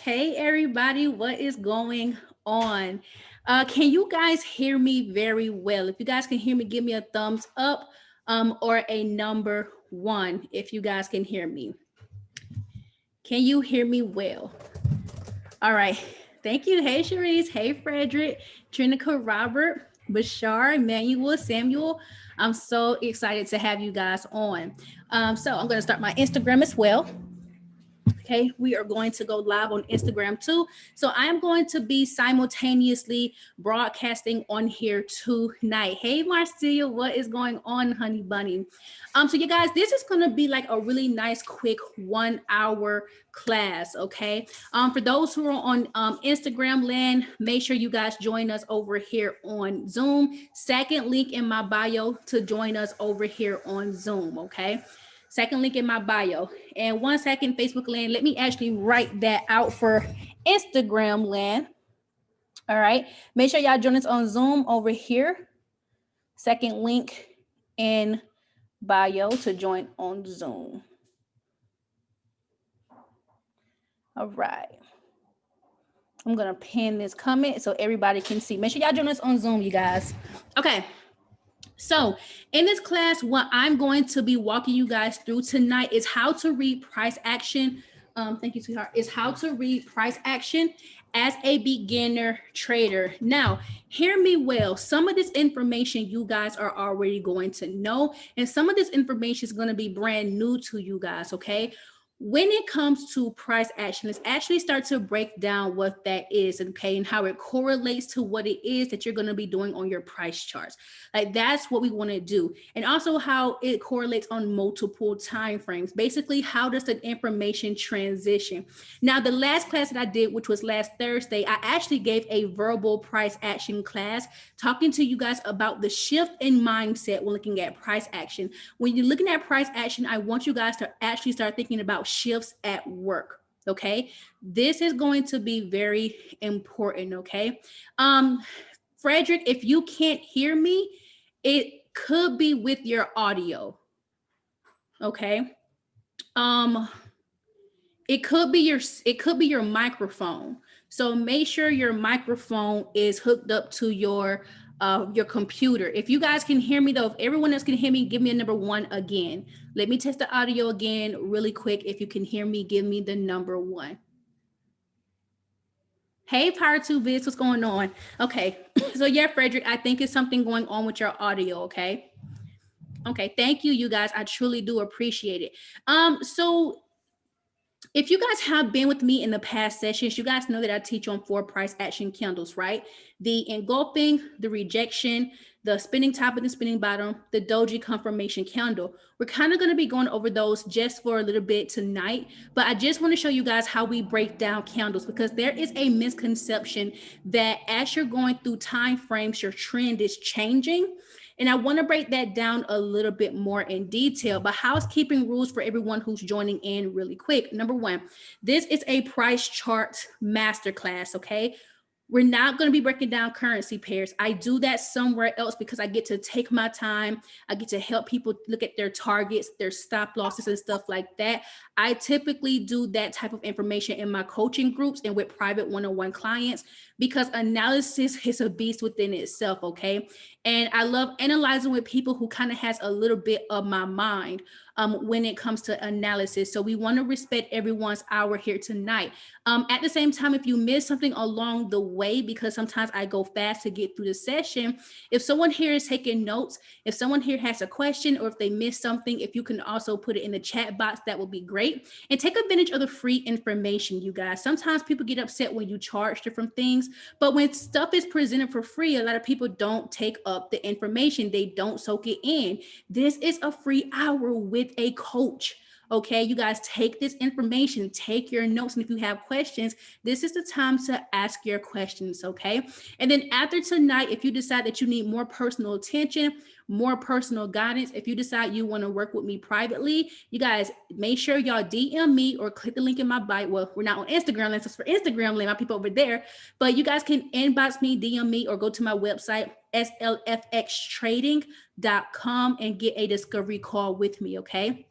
Hey everybody, what is going on? Can you guys hear me very well? If you guys can hear me, give me a thumbs up or a number 1 if you guys can hear me. Can you hear me well? All right. Thank you. Hey Cherise. Hey Frederick, Trinica, Robert, Bashar, Emmanuel, Samuel. I'm so excited to have you guys on. So I'm going to start my Instagram as well. Okay, we are going to go live on Instagram too. So I am going to be simultaneously broadcasting on here tonight. Hey Marcia, what is going on, honey bunny? So you guys, this is gonna be like a really nice, quick 1 hour class. Okay. For those who are on Instagram land, make sure you guys join us over here on Zoom. Second link in my bio to join us over here on Zoom. Okay. Second link in my bio. And 1 second, Facebook land. Let me actually write that out for Instagram land. All right. Make sure y'all join us on Zoom over here. Second link in bio to join on Zoom. All right. I'm going to pin this comment so everybody can see. Make sure y'all join us on Zoom, you guys. Okay. So in this class, what I'm going to be walking you guys through tonight is how to read price action. Thank you, sweetheart. Is how to read price action as a beginner trader. Now, hear me well. Some of this information you guys are already going to know, and some of this information is going to be brand new to you guys, okay? When it comes to price action, let's actually start to break down what that is, okay, and how it correlates to what it is that you're going to be doing on your price charts. Like that's what we want to do. And also how it correlates on multiple time frames. Basically, how does the information transition? Now, the last class that I did, which was last Thursday, I actually gave a verbal price action class talking to you guys about the shift in mindset when looking at price action. When you're looking at price action, I want you guys to actually start thinking about shifts at work. Okay, this is going to be very important. Okay, Frederick, if you can't hear me, it could be with your audio. Okay, it could be your microphone. So make sure your microphone is hooked up to your computer. If you guys can hear me though, if everyone else can hear me, give me a number 1 again. Let me test the audio again really quick. If you can hear me, give me the number 1. Hey, Power 2 Biz, what's going on? Okay, so yeah, Frederick, I think it's something going on with your audio, okay? Okay, thank you, you guys. I truly do appreciate it. So if you guys have been with me in the past sessions, you guys know that I teach on 4 price action candles, right? The engulfing, the rejection, the spinning top and the spinning bottom, the doji confirmation candle. We're kind of going to be going over those just for a little bit tonight, but I just want to show you guys how we break down candles, because there is a misconception that as you're going through time frames, your trend is changing. And I want to break that down a little bit more in detail, but housekeeping rules for everyone who's joining in really quick. Number 1, this is a price chart masterclass, okay? We're not going to be breaking down currency pairs. I do that somewhere else because I get to take my time. I get to help people look at their targets, their stop losses and stuff like that. I typically do that type of information in my coaching groups and with private one-on-one clients, because analysis is a beast within itself, okay? And I love analyzing with people who kind of has a little bit of my mind when it comes to analysis. So we want to respect everyone's hour here tonight. At the same time, if you miss something along the way, because sometimes I go fast to get through the session, if someone here is taking notes, if someone here has a question, or if they missed something, if you can also put it in the chat box, that would be great. And take advantage of the free information, you guys. Sometimes people get upset when you charge different things, but when stuff is presented for free, a lot of people don't take up the information. They don't soak it in. This is a free hour with a coach. Okay, you guys, take this information, take your notes, and if you have questions, this is the time to ask your questions, okay? And then after tonight, if you decide that you need more personal attention, more personal guidance, if you decide you want to work with me privately, you guys, make sure y'all DM me or click the link in my bio. Well, we're not on Instagram, that's just for Instagram, my people over there, but you guys can inbox me, DM me, or go to my website, slfxtrading.com, and get a discovery call with me, okay?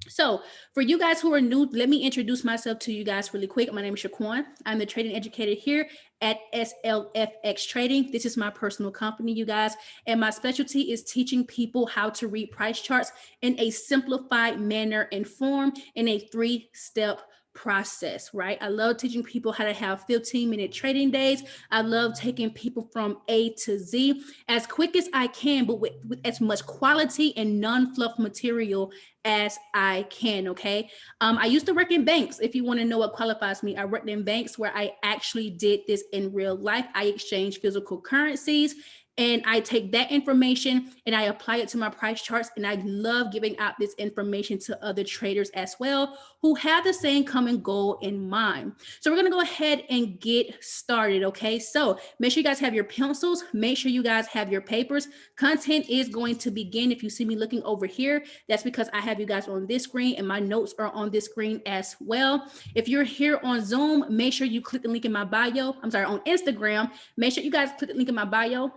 So for you guys who are new, let me introduce myself to you guys really quick. My name is Shaquan. I'm the trading educator here at SLFX Trading. This is my personal company, you guys, and my specialty is teaching people how to read price charts in a simplified manner and form in a 3-step process, right? I love teaching people how to have 15-minute trading days. I love taking people from A to Z as quick as I can, but with as much quality and non-fluff material as I can, okay? I used to work in banks. If you want to know what qualifies me, I worked in banks where I actually did this in real life. I exchanged physical currencies, and I take that information and I apply it to my price charts. And I love giving out this information to other traders as well who have the same common goal in mind. So we're going to go ahead and get started. Okay. So make sure you guys have your pencils. Make sure you guys have your papers. Content is going to begin. If you see me looking over here, that's because I have you guys on this screen and my notes are on this screen as well. If you're here on Zoom, make sure you click the link in my bio. I'm sorry, on Instagram, make sure you guys click the link in my bio.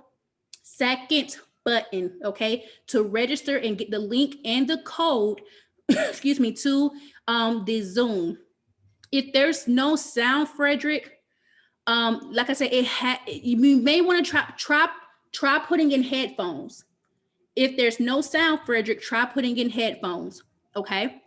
Second button, okay, to register and get the link and the code, excuse me, to the Zoom. If there's no sound, Frederick, like I said, you may want to try putting in headphones. If there's no sound, Frederick, try putting in headphones, okay?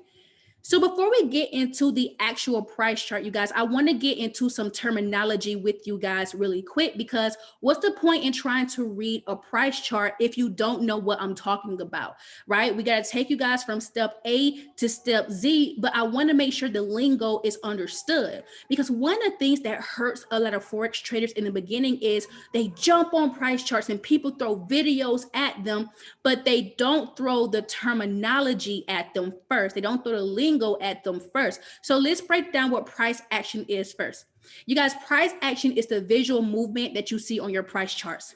So before we get into the actual price chart, you guys, I want to get into some terminology with you guys really quick, because what's the point in trying to read a price chart if you don't know what I'm talking about, right? We got to take you guys from step A to step Z, but I want to make sure the lingo is understood, because one of the things that hurts a lot of Forex traders in the beginning is they jump on price charts and people throw videos at them, but they don't throw the terminology at them first. They don't throw the lingo at them first. So let's break down what price action is first. You guys, price action is the visual movement that you see on your price charts.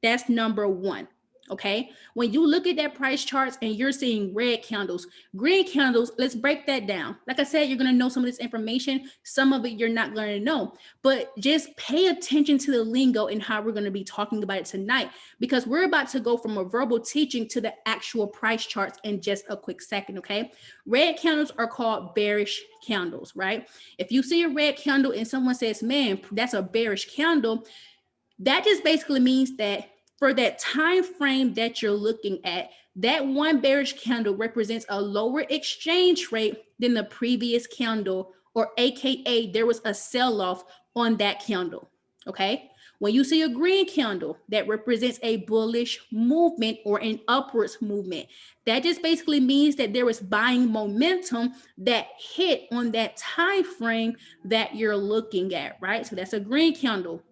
That's number one. Okay, when you look at that price charts and you're seeing red candles, green candles, let's break that down. Like I said, you're going to know some of this information. Some of it you're not going to know, but just pay attention to the lingo and how we're going to be talking about it tonight, because we're about to go from a verbal teaching to the actual price charts in just a quick second. Okay, red candles are called bearish candles, right? If you see a red candle and someone says, man, that's a bearish candle, that just basically means that for that time frame that you're looking at, that one bearish candle represents a lower exchange rate than the previous candle, or AKA there was a sell-off on that candle, okay? When you see a green candle, that represents a bullish movement or an upwards movement. That just basically means that there was buying momentum that hit on that time frame that you're looking at, right? So that's a green candle.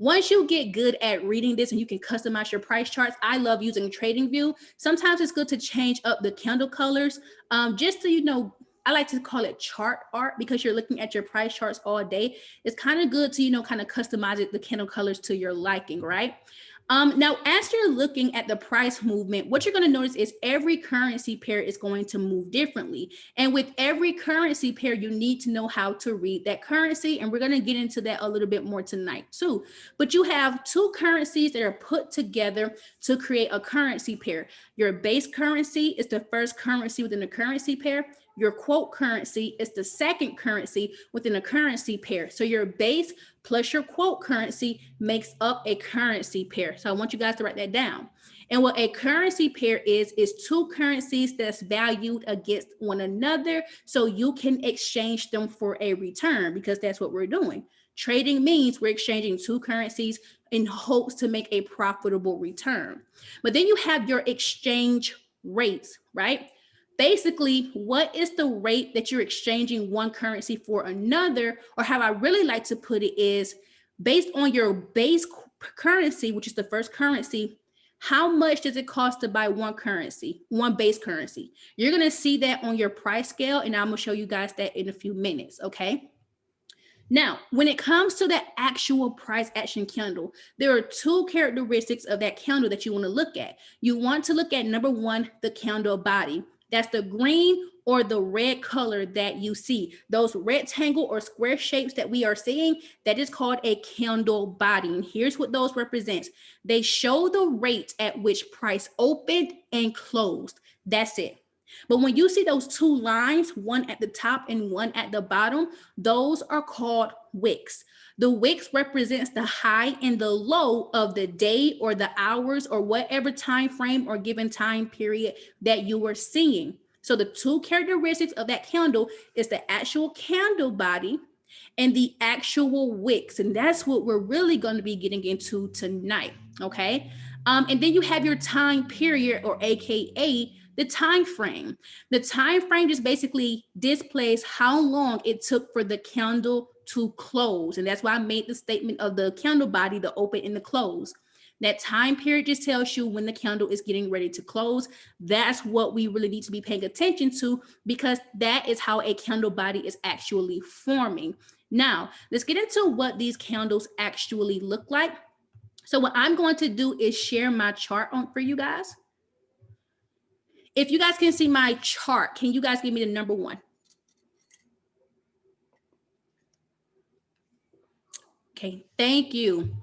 Once you get good at reading this and you can customize your price charts, I love using TradingView. Sometimes it's good to change up the candle colors, just so I like to call it chart art, because you're looking at your price charts all day. It's kind of good to, kind of customize it, the candle colors to your liking, right? Now, as you're looking at the price movement, what you're going to notice is every currency pair is going to move differently. And with every currency pair, you need to know how to read that currency. And we're going to get into that a little bit more tonight too. But you have two currencies that are put together to create a currency pair. Your base currency is the first currency within the currency pair. Your quote currency is the second currency within a currency pair. So your base plus your quote currency makes up a currency pair. So I want you guys to write that down. And what a currency pair is two currencies that's valued against one another, so you can exchange them for a return, because that's what we're doing. Trading means we're exchanging two currencies in hopes to make a profitable return. But then you have your exchange rates, right? Basically, what is the rate that you're exchanging one currency for another? Or how I really like to put it is, based on your base currency, which is the first currency, how much does it cost to buy one currency, one base currency? You're going to see that on your price scale, and I'm going to show you guys that in a few minutes, okay? Now, when it comes to the actual price action candle, there are two characteristics of that candle that you want to look at. You want to look at, number one, the candle body. That's the green or the red color that you see. Those rectangle or square shapes that we are seeing, that is called a candle body. And here's what those represent. They show the rate at which price opened and closed. That's it. But when you see those two lines, one at the top and one at the bottom, those are called wicks. The wicks represents the high and the low of the day or the hours or whatever time frame or given time period that you are seeing. So the two characteristics of that candle is the actual candle body and the actual wicks. And that's what we're really going to be getting into tonight. Okay. And then you have your time period, or AKA the time frame. The time frame just basically displays how long it took for the candle to close. And that's why I made the statement of the candle body, the open and the close. That time period just tells you when the candle is getting ready to close. That's what we really need to be paying attention to, because that is how a candle body is actually forming. Now, let's get into what these candles actually look like. So what I'm going to do is share my chart on for you guys. If you guys can see my chart, can you guys give me the number 1? Okay, thank you.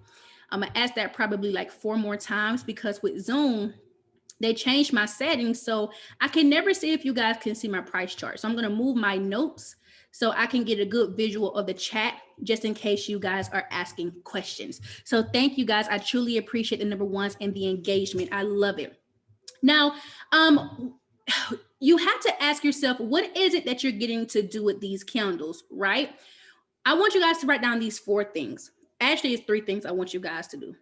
I'm gonna ask that probably like 4 more times, because with Zoom, they changed my settings, so I can never see if you guys can see my price chart. So I'm gonna move my notes so I can get a good visual of the chat, just in case you guys are asking questions. So thank you guys. I truly appreciate the number 1s and the engagement. I love it. Now, you have to ask yourself, what is it that you're getting to do with these candles, right? I want you guys to write down these 4 things. Actually, it's 3 things I want you guys to do.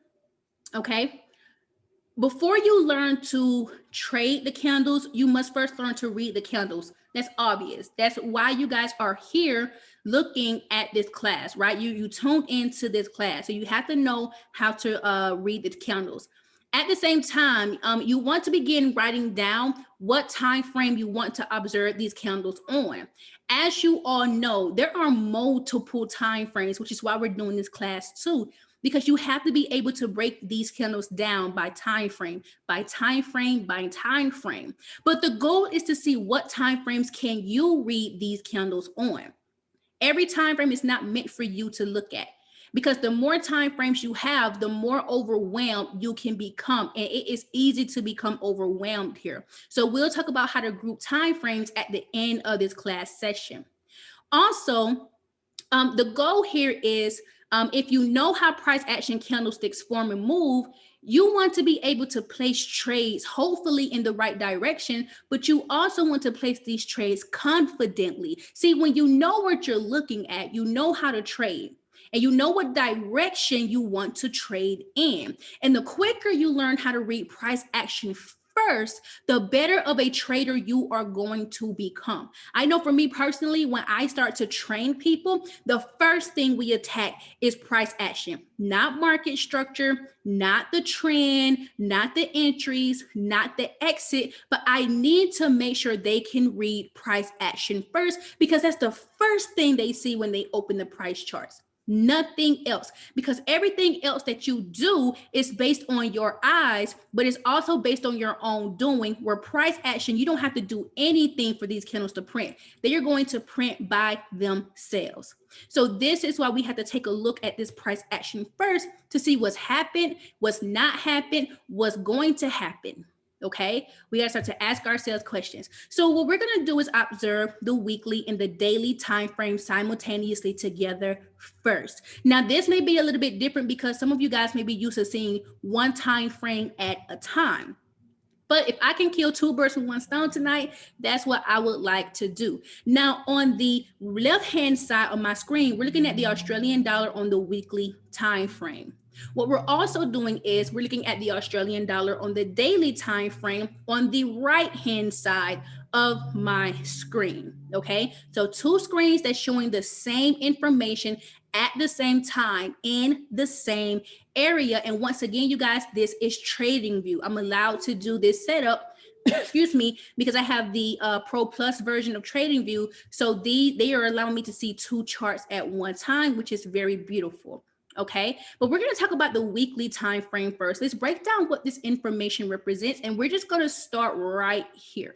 Okay. Before you learn to trade the candles, you must first learn to read the candles. That's obvious. That's why you guys are here looking at this class, right? You tuned into this class. So you have to know how to read the candles. At the same time, you want to begin writing down what time frame you want to observe these candles on. As you all know, there are multiple time frames, which is why we're doing this class too, because you have to be able to break these candles down by time frame, by time frame, by time frame. But the goal is to see what time frames can you read these candles on. Every time frame is not meant for you to look at, because the more time frames you have, the more overwhelmed you can become, and it is easy to become overwhelmed here. So we'll talk about how to group time frames at the end of this class session. Also, the goal here is, if you know how price action candlesticks form and move, you want to be able to place trades, hopefully in the right direction, but you also want to place these trades confidently. See, when you know what you're looking at, you know how to trade, and you know what direction you want to trade in. And the quicker you learn how to read price action first, the better of a trader you are going to become. I know for me personally, when I start to train people, the first thing we attack is price action, not market structure, not the trend, not the entries, not the exit, but I need to make sure they can read price action first, because that's the first thing they see when they open the price charts. Nothing else, because everything else that you do is based on your eyes, but it's also based on your own doing. Where price action, you don't have to do anything for these candles to print. They are going to print by themselves. So this is why we have to take a look at this price action first to see what's happened, what's not happened, what's going to happen. Okay, we gotta start to ask ourselves questions. So what we're gonna do is observe the weekly and the daily time frame simultaneously together first. Now this may be a little bit different, because some of you guys may be used to seeing one time frame at a time. But if I can kill 2 birds with 1 stone tonight, that's what I would like to do. Now, on the left-hand side of my screen, we're looking at the Australian dollar on the weekly time frame. What we're also doing is we're looking at the Australian dollar on the daily time frame on the right-hand side of my screen. Okay, so 2 screens that's showing the same information at the same time in the same area. And once again, you guys, this is Trading View. I'm allowed to do this setup excuse me, because I have the Pro Plus version of Trading View. So they are allowing me to see 2 charts at one time, which is very beautiful. Okay, but we're going to talk about the weekly time frame first. Let's break down what this information represents, and we're just going to start right here.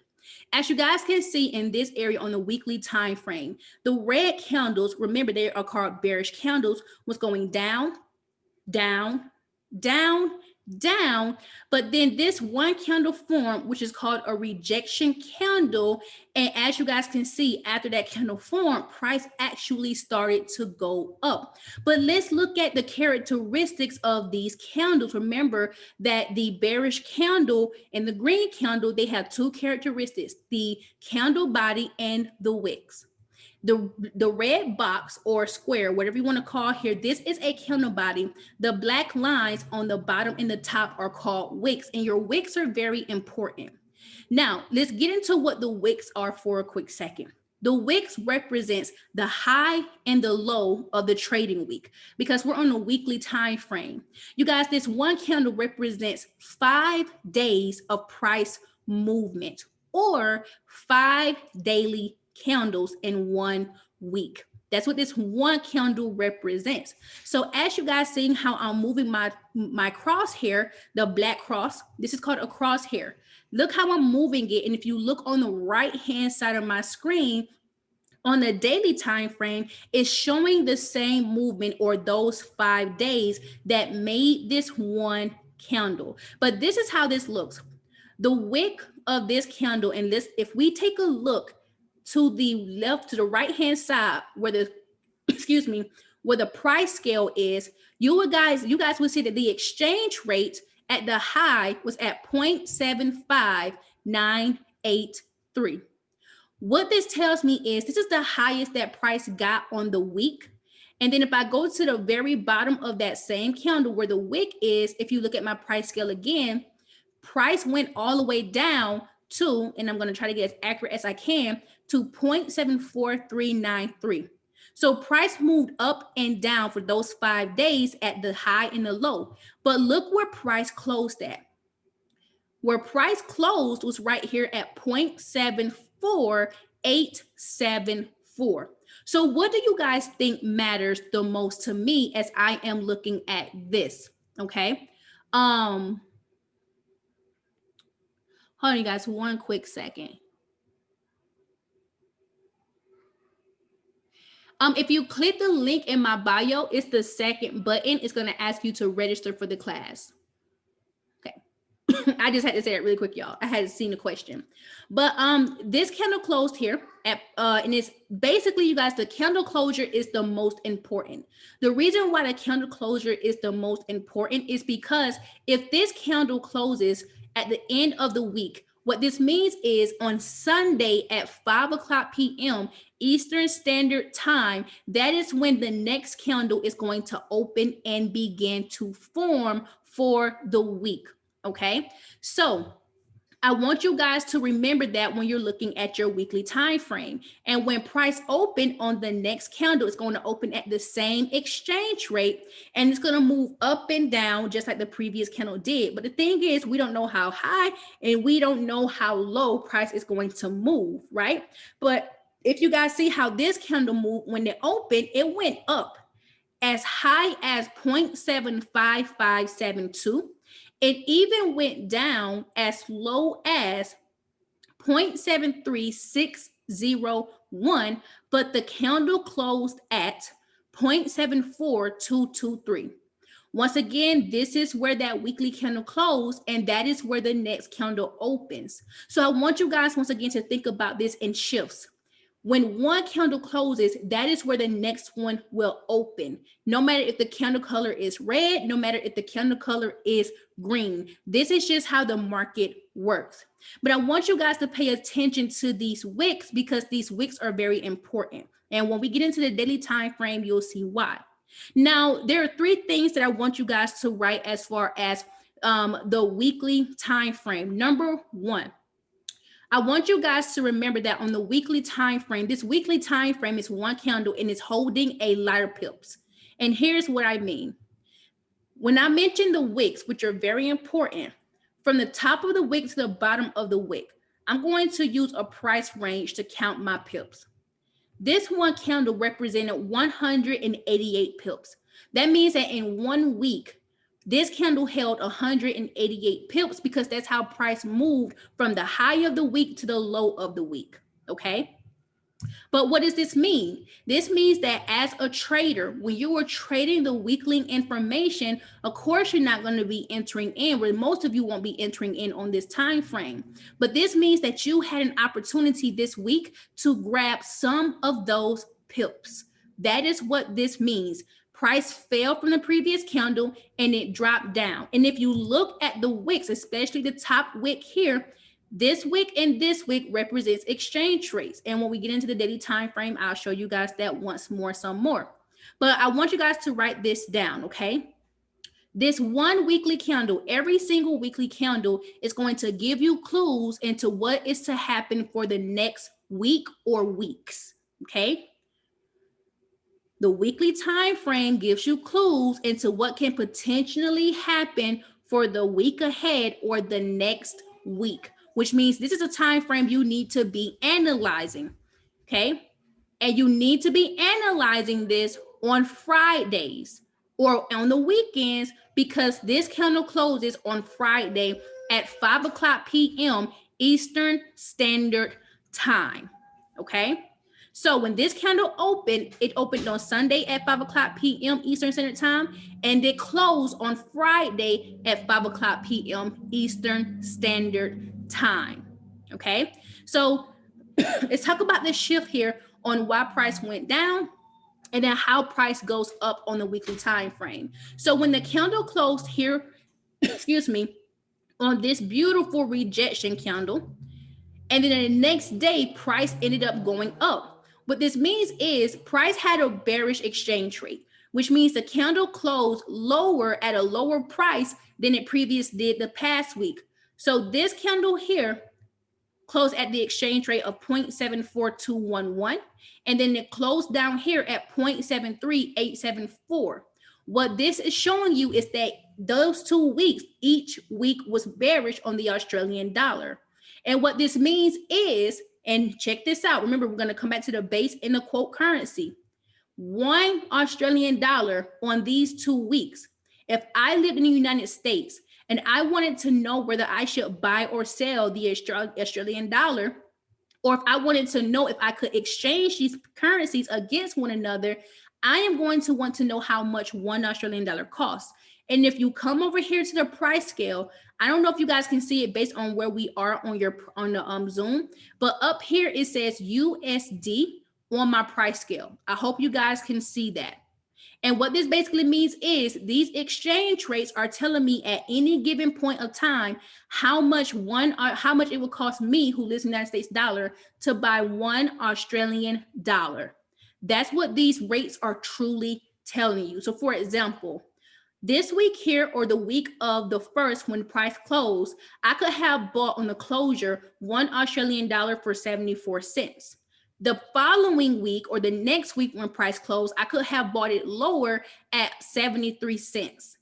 As you guys can see in this area on the weekly time frame, the red candles, remember they are called bearish candles, was going down, down, down, down, but then this one candle formed, which is called a rejection candle. And as you guys can see, after that candle formed, price actually started to go up. But let's look at the characteristics of these candles. Remember that the bearish candle and the green candle, they have two characteristics, the candle body and the wicks. The red box or square, whatever you want to call here, this is a candle body. The black lines on the bottom and the top are called wicks, and your wicks are very important. Now, let's get into what the wicks are for a quick second. The wicks represents the high and the low of the trading week because we're on a weekly time frame. You guys, this one candle represents 5 days of price movement or 5 daily candles in 1 week. That's what this one candle represents. So as you guys seeing how I'm moving my crosshair, the black cross, this is called a crosshair. Look how I'm moving it. And if you look on the right hand side of my screen, on the daily time frame, it's showing the same movement or those 5 days that made this one candle. But this is how this looks. The wick of this candle, and this, if we take a look to the left, to the right hand side where the excuse me, where the price scale is, you guys will see that the exchange rate at the high was at 0.75983. What this tells me is this is the highest that price got on the week. And then if I go to the very bottom of that same candle where the wick is, if you look at my price scale again, price went all the way down to, and I'm going to try to get as accurate as I can, to 0.74393. So price moved up and down for those 5 days at the high and the low. But look where price closed at. Where price closed was right here at 0.74874. So what do you guys think matters the most to me as I am looking at this? Okay. Hold on, you guys, one quick second. If you click the link in my bio, it's the second button. It's going to ask you to register for the class. Okay. I just had to say it really quick, y'all. I hadn't seen the question. But this candle closed here at and it's basically, you guys, the candle closure is the most important. The reason why the candle closure is the most important is because if this candle closes at the end of the week, what this means is on Sunday at 5 o'clock p.m. Eastern Standard Time, that is when the next candle is going to open and begin to form for the week. Okay, so I want you guys to remember that when you're looking at your weekly time frame. And when price open on the next candle, it's going to open at the same exchange rate and it's going to move up and down just like the previous candle did. But the thing is, we don't know how high and we don't know how low price is going to move, right? But if you guys see how this candle moved, when it opened, it went up as high as 0.75572. It even went down as low as 0.73601, but the candle closed at 0.74223. Once again, this is where that weekly candle closed, and that is where the next candle opens. So I want you guys once again to think about this in shifts. When one candle closes, that is where the next one will open. No matter if the candle color is red, no matter if the candle color is green. This is just how the market works. But I want you guys to pay attention to these wicks because these wicks are very important. And when we get into the daily time frame, you'll see why. Now, there are 3 things that I want you guys to write as far as the weekly time frame. Number 1. I want you guys to remember that on the weekly time frame, this weekly time frame is one candle and it's holding a lighter pips. And here's what I mean. When I mention the wicks, which are very important, from the top of the wick to the bottom of the wick, I'm going to use a price range to count my pips. This one candle represented 188 pips. That means that in 1 week, this candle held 188 pips because that's how price moved from the high of the week to the low of the week, okay? But what does this mean? This means that as a trader, when you are trading the weekly information, of course, you're not going to be entering in, where most of you won't be entering in on this time frame. But this means that you had an opportunity this week to grab some of those pips. That is what this means. Price fell from the previous candle and it dropped down. And if you look at the wicks, especially the top wick here, this wick and this wick represents exchange rates. And when we get into the daily time frame, I'll show you guys that once more, some more. But I want you guys to write this down, okay? This one weekly candle, every single weekly candle is going to give you clues into what is to happen for the next week or weeks, okay? The weekly time frame gives you clues into what can potentially happen for the week ahead or the next week, which means this is a time frame you need to be analyzing, okay? And you need to be analyzing this on Fridays or on the weekends, because this candle closes on Friday at 5 o'clock p.m. Eastern Standard Time, okay? So when this candle opened, it opened on Sunday at 5 o'clock p.m. Eastern Standard Time, and it closed on Friday at 5 o'clock p.m. Eastern Standard Time, okay? So let's talk about this shift here on why price went down and then how price goes up on the weekly time frame. So when the candle closed here, excuse me, on this beautiful rejection candle, and then the next day, price ended up going up. What this means is price had a bearish exchange rate, which means the candle closed lower at a lower price than it previously did the past week. So this candle here closed at the exchange rate of 0.74211, and then it closed down here at 0.73874. What this is showing you is that those 2 weeks, each week was bearish on the Australian dollar. And what this means is, and check this out, remember, we're going to come back to the base in the quote currency. 1 Australian dollar on these 2 weeks. If I lived in the United States and I wanted to know whether I should buy or sell the Australian dollar, or if I wanted to know if I could exchange these currencies against one another, I am going to want to know how much 1 Australian dollar costs. And if you come over here to the price scale, I don't know if you guys can see it based on where we are on the Zoom, but up here it says USD on my price scale. I hope you guys can see that. And what this basically means is these exchange rates are telling me at any given point of time how much it would cost me, who lives in the United States dollar, to buy 1 Australian dollar. That's what these rates are truly telling you. So for example, this week here, or the week of the 1st when price closed, I could have bought on the closure 1 Australian dollar for 74 cents. The following week or the next week when price closed, I could have bought it lower at 73 cents.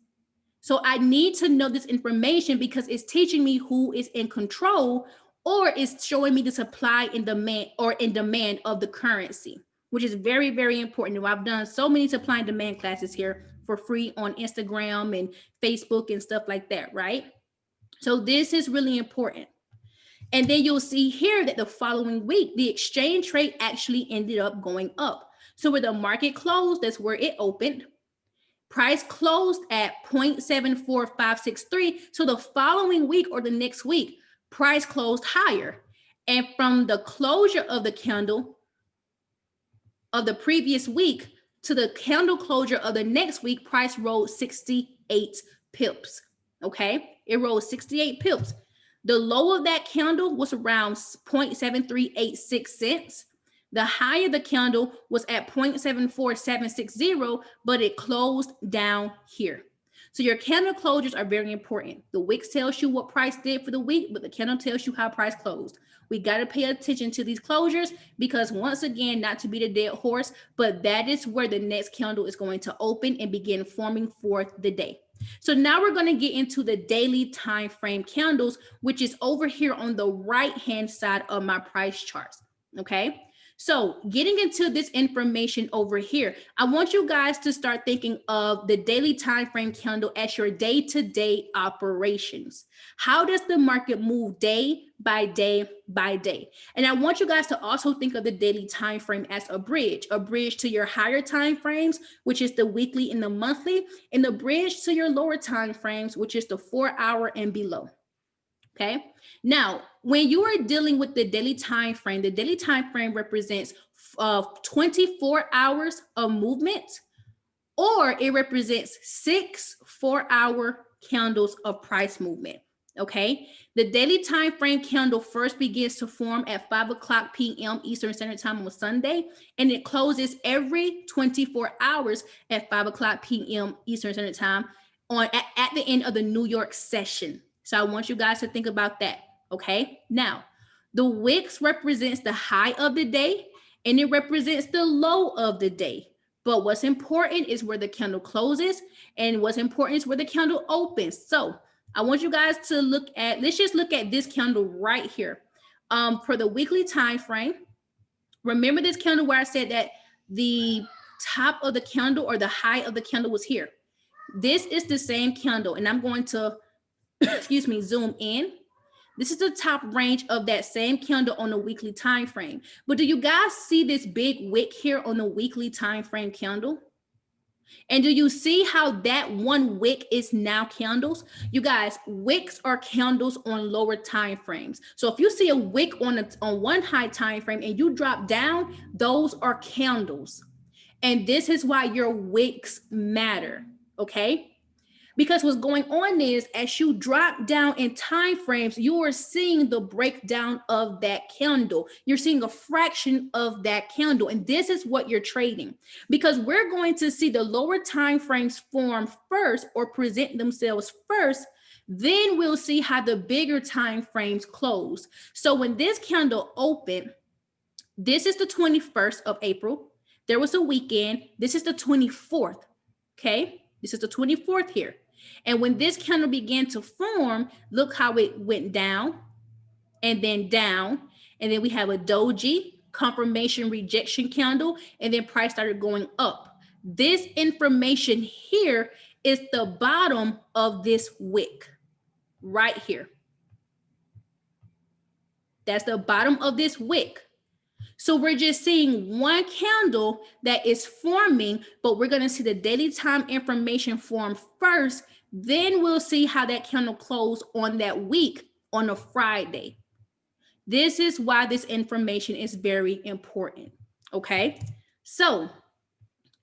So I need to know this information because it's teaching me who is in control, or it's showing me the supply and demand, or in demand of the currency, which is very, very important. I've done so many supply and demand classes here for free on Instagram and Facebook and stuff like that, right? So this is really important. And then you'll see here that the following week, the exchange rate actually ended up going up. So where the market closed, that's where it opened. Price closed at 0.74563. So the following week or the next week, price closed higher. And from the closure of the candle of the previous week to the candle closure of the next week, price rose 68 pips. Okay, it rose 68 pips. The low of that candle was around 0.7386 cents. The high of the candle was at 0.74760, but it closed down here. So your candle closures are very important. The wick tells you what price did for the week, but the candle tells you how price closed. We got to pay attention to these closures because, once again, not to be the dead horse, but that is where the next candle is going to open and begin forming for the day. So now we're going to get into the daily time frame candles, which is over here on the right hand side of my price charts. Okay, So getting into this information over here, I want you guys to start thinking of the daily time frame candle as your day-to-day operations. How does the market move day by day by day? And I want you guys to also think of the daily time frame as a bridge to your higher time frames, which is the weekly and the monthly, and the bridge to your lower time frames, which is the 4 hour and below. Okay. Now, when you are dealing with the daily time frame represents 24 hours of movement, or it represents 6 4-hour candles of price movement. Okay. The daily time frame candle first begins to form at 5 o'clock p.m. Eastern Standard Time on Sunday, and it closes every 24 hours at 5 o'clock p.m. Eastern Standard Time at the end of the New York session. So I want you guys to think about that. Okay. Now, the wicks represents the high of the day, and it represents the low of the day. But what's important is where the candle closes, and what's important is where the candle opens. So I want you guys to let's just look at this candle right here. For the weekly time frame, remember this candle where I said that the top of the candle or the high of the candle was here. This is the same candle, and I'm going to zoom in. This is the top range of that same candle on the weekly time frame. But do you guys see this big wick here on the weekly time frame candle? And do you see how that one wick is now candles? You guys, wicks are candles on lower time frames. So if you see a wick on one high time frame and you drop down, those are candles. And this is why your wicks matter, okay? Because what's going on is as you drop down in time frames, you are seeing the breakdown of that candle. You're seeing a fraction of that candle. And this is what you're trading, because we're going to see the lower time frames form first or present themselves first. Then we'll see how the bigger time frames close. So when this candle opened, this is the 21st of April. There was a weekend. This is the 24th. Okay. This is the 24th here. And when this candle began to form, look how it went down and then down. And then we have a doji, confirmation rejection candle, and then price started going up. This information here is the bottom of this wick right here. That's the bottom of this wick. So we're just seeing one candle that is forming, but we're going to see the daily time information form first. Then we'll see how that candle closed on that week on a Friday. This is why this information is very important. Okay. So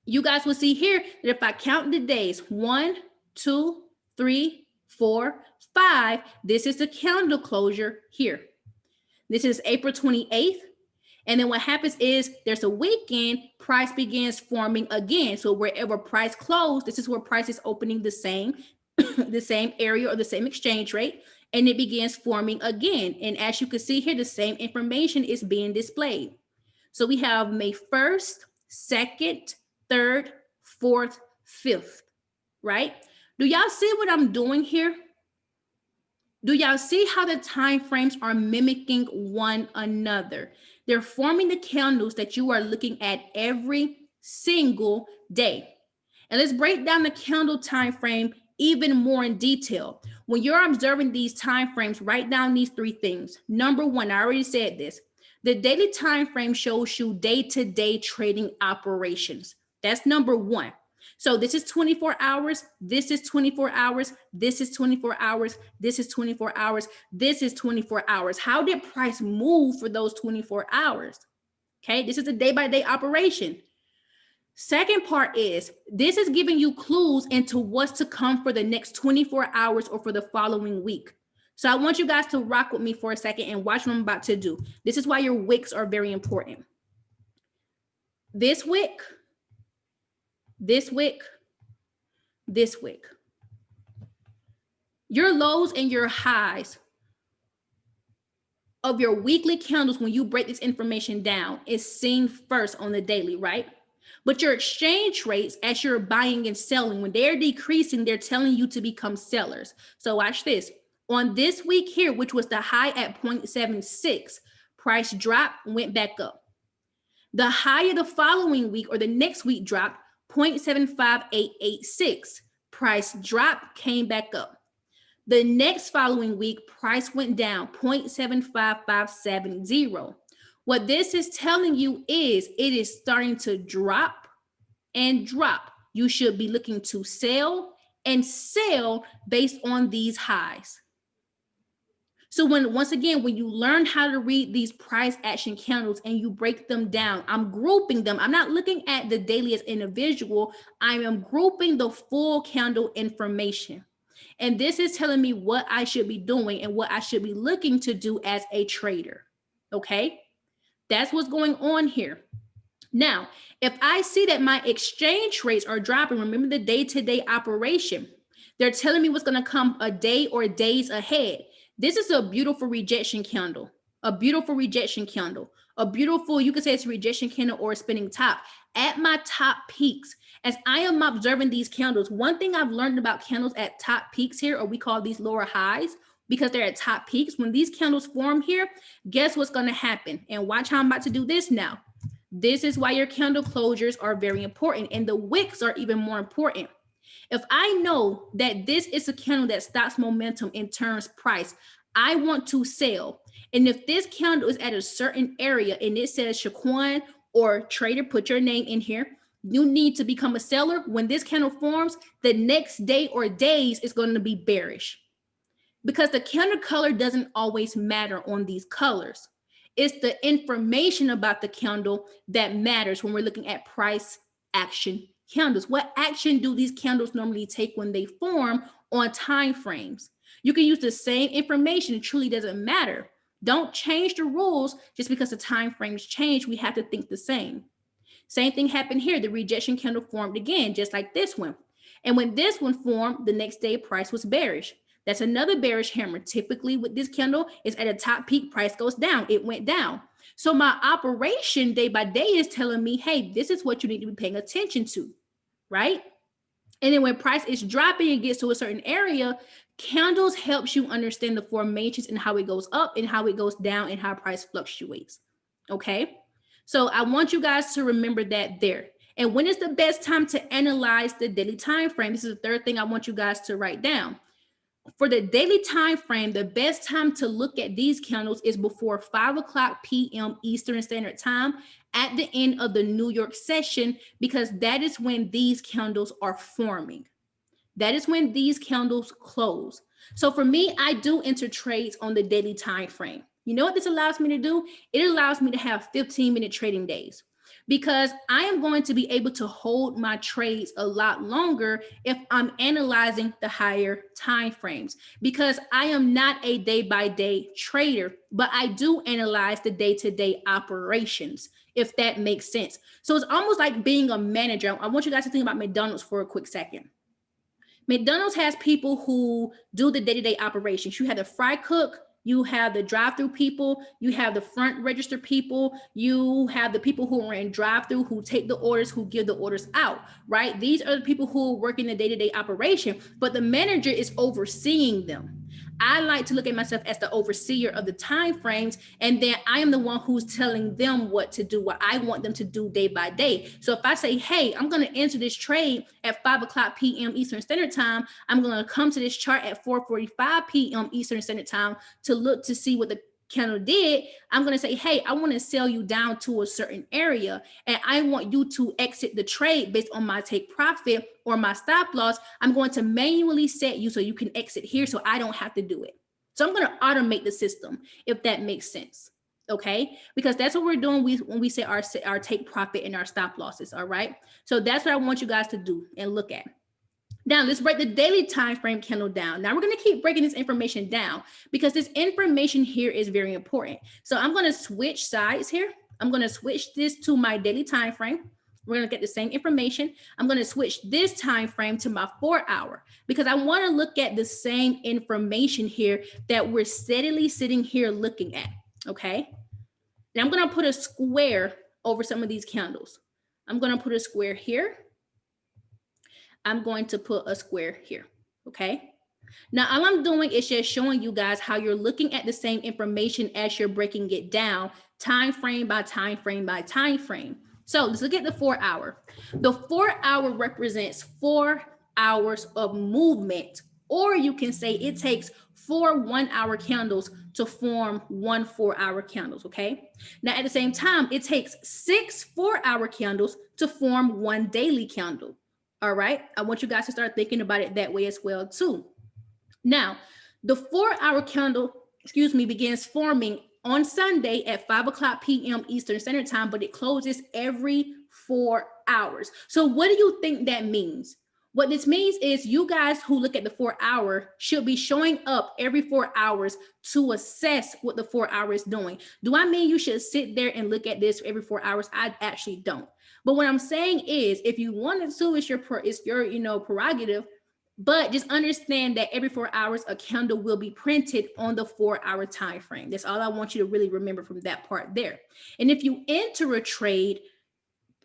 you guys will see here that if I count the days, 1, 2, 3, 4, 5, this is the candle closure here. This is April 28th. And then what happens is there's a weekend, price begins forming again. So wherever price closed, this is where price is opening the same, the same area or the same exchange rate, and it begins forming again. And as you can see here, the same information is being displayed. So we have May 1st, 2nd, 3rd, 4th, 5th, right? Do y'all see what I'm doing here? Do y'all see how the time frames are mimicking one another? They're forming the candles that you are looking at every single day. And let's break down the candle time frame even more in detail. When you're observing these time frames, write down these 3 things. Number 1, I already said this. The daily time frame shows you day-to-day trading operations. That's number 1. So this is 24 hours, this is 24 hours, this is 24 hours, this is 24 hours, this is 24 hours. How did price move for those 24 hours? Okay, this is a day-by-day operation. Second part is, this is giving you clues into what's to come for the next 24 hours or for the following week. So I want you guys to rock with me for a second and watch what I'm about to do. This is why your wicks are very important. This wick, this wick, this wick. Your lows and your highs of your weekly candles, when you break this information down, is seen first on the daily, right? But your exchange rates, as you're buying and selling, when they're decreasing, they're telling you to become sellers. So watch this. On this week here, which was the high at 0.76, price dropped, went back up. The high of the following week or the next week dropped 0.75886. Price dropped, came back up. The next following week, price went down 0.75570. What this is telling you is it is starting to drop and drop. You should be looking to sell and sell based on these highs. So once again, when you learn how to read these price action candles and you break them down, I'm grouping them. I'm not looking at the daily as individual. I am grouping the full candle information. And this is telling me what I should be doing and what I should be looking to do as a trader. Okay? That's what's going on here. Now, if I see that my exchange rates are dropping, remember the day-to-day operation, they're telling me what's going to come a day or days ahead. This is a beautiful rejection candle, a beautiful rejection candle, a beautiful, you could say it's a rejection candle or a spinning top at my top peaks. As I am observing these candles, one thing I've learned about candles at top peaks here, or we call these lower highs, because they're at top peaks, when these candles form here, guess what's going to happen? And watch how I'm about to do this now. This is why your candle closures are very important, and the wicks are even more important. If I know that this is a candle that stops momentum in terms price, I want to sell. And if this candle is at a certain area and it says Shaquan or trader, put your name in here, you need to become a seller. When this candle forms, the next day or days is going to be bearish, because the candle color doesn't always matter on these colors. It's the information about the candle that matters when we're looking at price action candles. What action do these candles normally take when they form on time frames? You can use the same information. It truly doesn't matter. Don't change the rules just because the time frames change. We have to think the same. Same thing happened here. The rejection candle formed again, just like this one. And when this one formed, the next day price was bearish. That's another bearish hammer. Typically with this candle, it's at a top peak, price goes down. It went down. So my operation day by day is telling me, hey, this is what you need to be paying attention to, right? And then when price is dropping and gets to a certain area, candles helps you understand the formations and how it goes up and how it goes down and how price fluctuates, okay? So I want you guys to remember that there. And when is the best time to analyze the daily time frame? This is the third thing I want you guys to write down. For the daily time frame, the best time to look at these candles is before 5 o'clock p.m. Eastern Standard Time at the end of the New York session, because that is when these candles are forming. That is when these candles close. So for me, I do enter trades on the daily time frame. You know what this allows me to do? It allows me to have 15-minute trading days, because I am going to be able to hold my trades a lot longer if I'm analyzing the higher time frames, because I am not a day-by-day trader, but I do analyze the day-to-day operations, if that makes sense. So it's almost like being a manager. I want you guys to think about McDonald's for a quick second. McDonald's has people who do the day-to-day operations. You have the fry cook, you have the drive-through people, you have the front register people, you have the people who are in drive-through, who take the orders, who give the orders out, right? These are the people who work in the day-to-day operation, but the manager is overseeing them. I like to look at myself as the overseer of the time frames, and then I am the one who's telling them what to do, what I want them to do day by day. So if I say, hey, I'm going to enter this trade at 5 o'clock p.m. Eastern Standard Time, I'm going to come to this chart at 4:45 p.m. Eastern Standard Time to look to see what the candle did. I'm going to say, hey, I want to sell you down to a certain area, and I want you to exit the trade based on my take profit or my stop loss. I'm going to manually set you so you can exit here, so I don't have to do it. So I'm going to automate the system, if that makes sense. Okay, because that's what we're doing when we set our take profit and our stop losses. All right, so that's what I want you guys to do and look at. Now let's break the daily time frame candle down. Now we're going to keep breaking this information down, because this information here is very important. So I'm going to switch sides here. I'm going to switch this to my daily time frame. We're going to get the same information. I'm going to switch this time frame to my 4-hour, because I want to look at the same information here that we're steadily sitting here looking at. Okay. Now I'm going to put a square over some of these candles. I'm going to put a square here. I'm going to put a square here, okay? Now, all I'm doing is just showing you guys how you're looking at the same information as you're breaking it down, time frame by time frame by time frame. So let's look at the 4 hour. The 4 hour represents 4 hours of movement, or you can say it takes 4 1-hour candles to form 1 4-hour candles, okay? Now, at the same time, it takes 6 4-hour candles to form 1 daily candle, all right? I want you guys to start thinking about it that way as well, too. Now, the 4-hour candle, begins forming on Sunday at 5 o'clock p.m. Eastern Standard Time, but it closes every 4 hours. So what do you think that means? What this means is you guys who look at the 4 hour should be showing up every 4 hours to assess what the 4 hour is doing. Do I mean you should sit there and look at this every 4 hours? I actually don't. But what I'm saying is, if you wanted to, it's your prerogative. But just understand that every 4 hours, a candle will be printed on the 4-hour time frame. That's all I want you to really remember from that part there. And if you enter a trade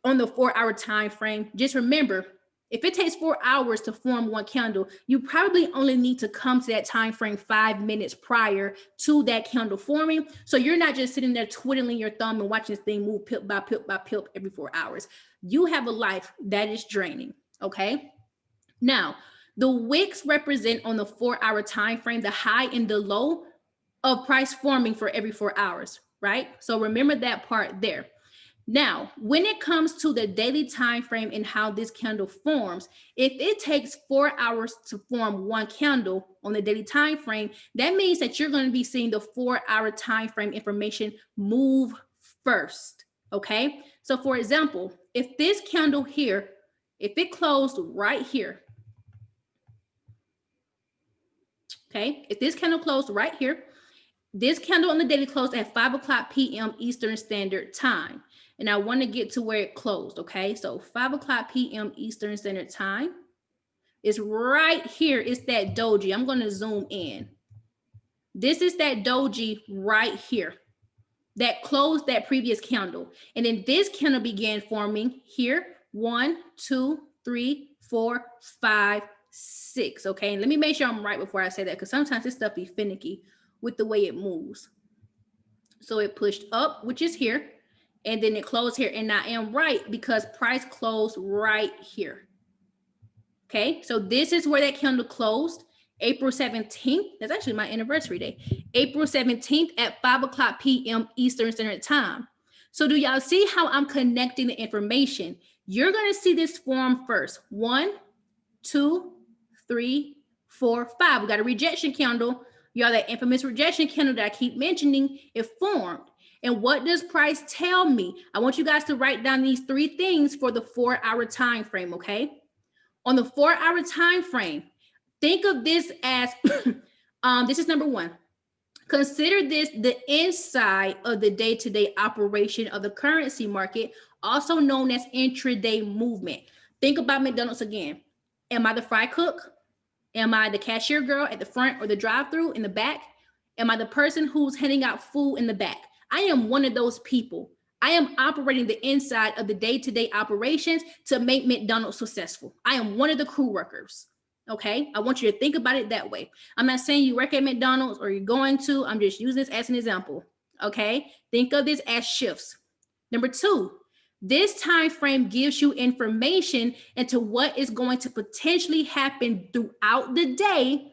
on the 4-hour time frame, just remember, if it takes 4 hours to form 1 candle, you probably only need to come to that time frame 5 minutes prior to that candle forming. So you're not just sitting there twiddling your thumb and watching this thing move pip by pip by pip every 4 hours. You have a life that is draining, okay? Now, the wicks represent on the 4-hour time frame the high and the low of price forming for every 4 hours, right? So remember that part there. Now, when it comes to the daily time frame and how this candle forms, if it takes 4 hours to form 1 candle on the daily time frame, that means that you're going to be seeing the 4-hour time frame information move first, okay? So for example, if this candle here, if it closed right here, okay, if this candle closed right here, this candle on the daily closed at 5 o'clock p.m. Eastern Standard Time. And I want to get to where it closed, okay? So 5 o'clock p.m. Eastern Standard Time is right here. It's that doji. I'm going to zoom in. This is that doji right here that closed that previous candle. And then this candle began forming here. 1, 2, 3, 4, 5, 6. Okay, and let me make sure I'm right before I say that, because sometimes this stuff be finicky with the way it moves. So it pushed up, which is here, and then it closed here. And I am right because price closed right here. Okay, so this is where that candle closed, April 17th. That's actually my anniversary day. April 17th at 5 o'clock p.m. Eastern Standard Time. So do y'all see how I'm connecting the information? You're going to see this form first. 1, 2, 3, 4, 5. We got a rejection candle. Y'all, that infamous rejection candle that I keep mentioning, it formed. And what does price tell me? I want you guys to write down these 3 things for the 4-hour time frame, okay? On the 4-hour time frame, think of this as, this is number 1. Consider this the inside of the day-to-day operation of the currency market, also known as intraday movement. Think about McDonald's again. Am I the fry cook? Am I the cashier girl at the front or the drive-through in the back? Am I the person who's handing out food in the back? I am one of those people. I am operating the inside of the day-to-day operations to make McDonald's successful. I am one of the crew workers. Okay, I want you to think about it that way. I'm not saying you work at McDonald's or you're going to. I'm just using this as an example. Okay, think of this as shifts. Number 2, this time frame gives you information into what is going to potentially happen throughout the day,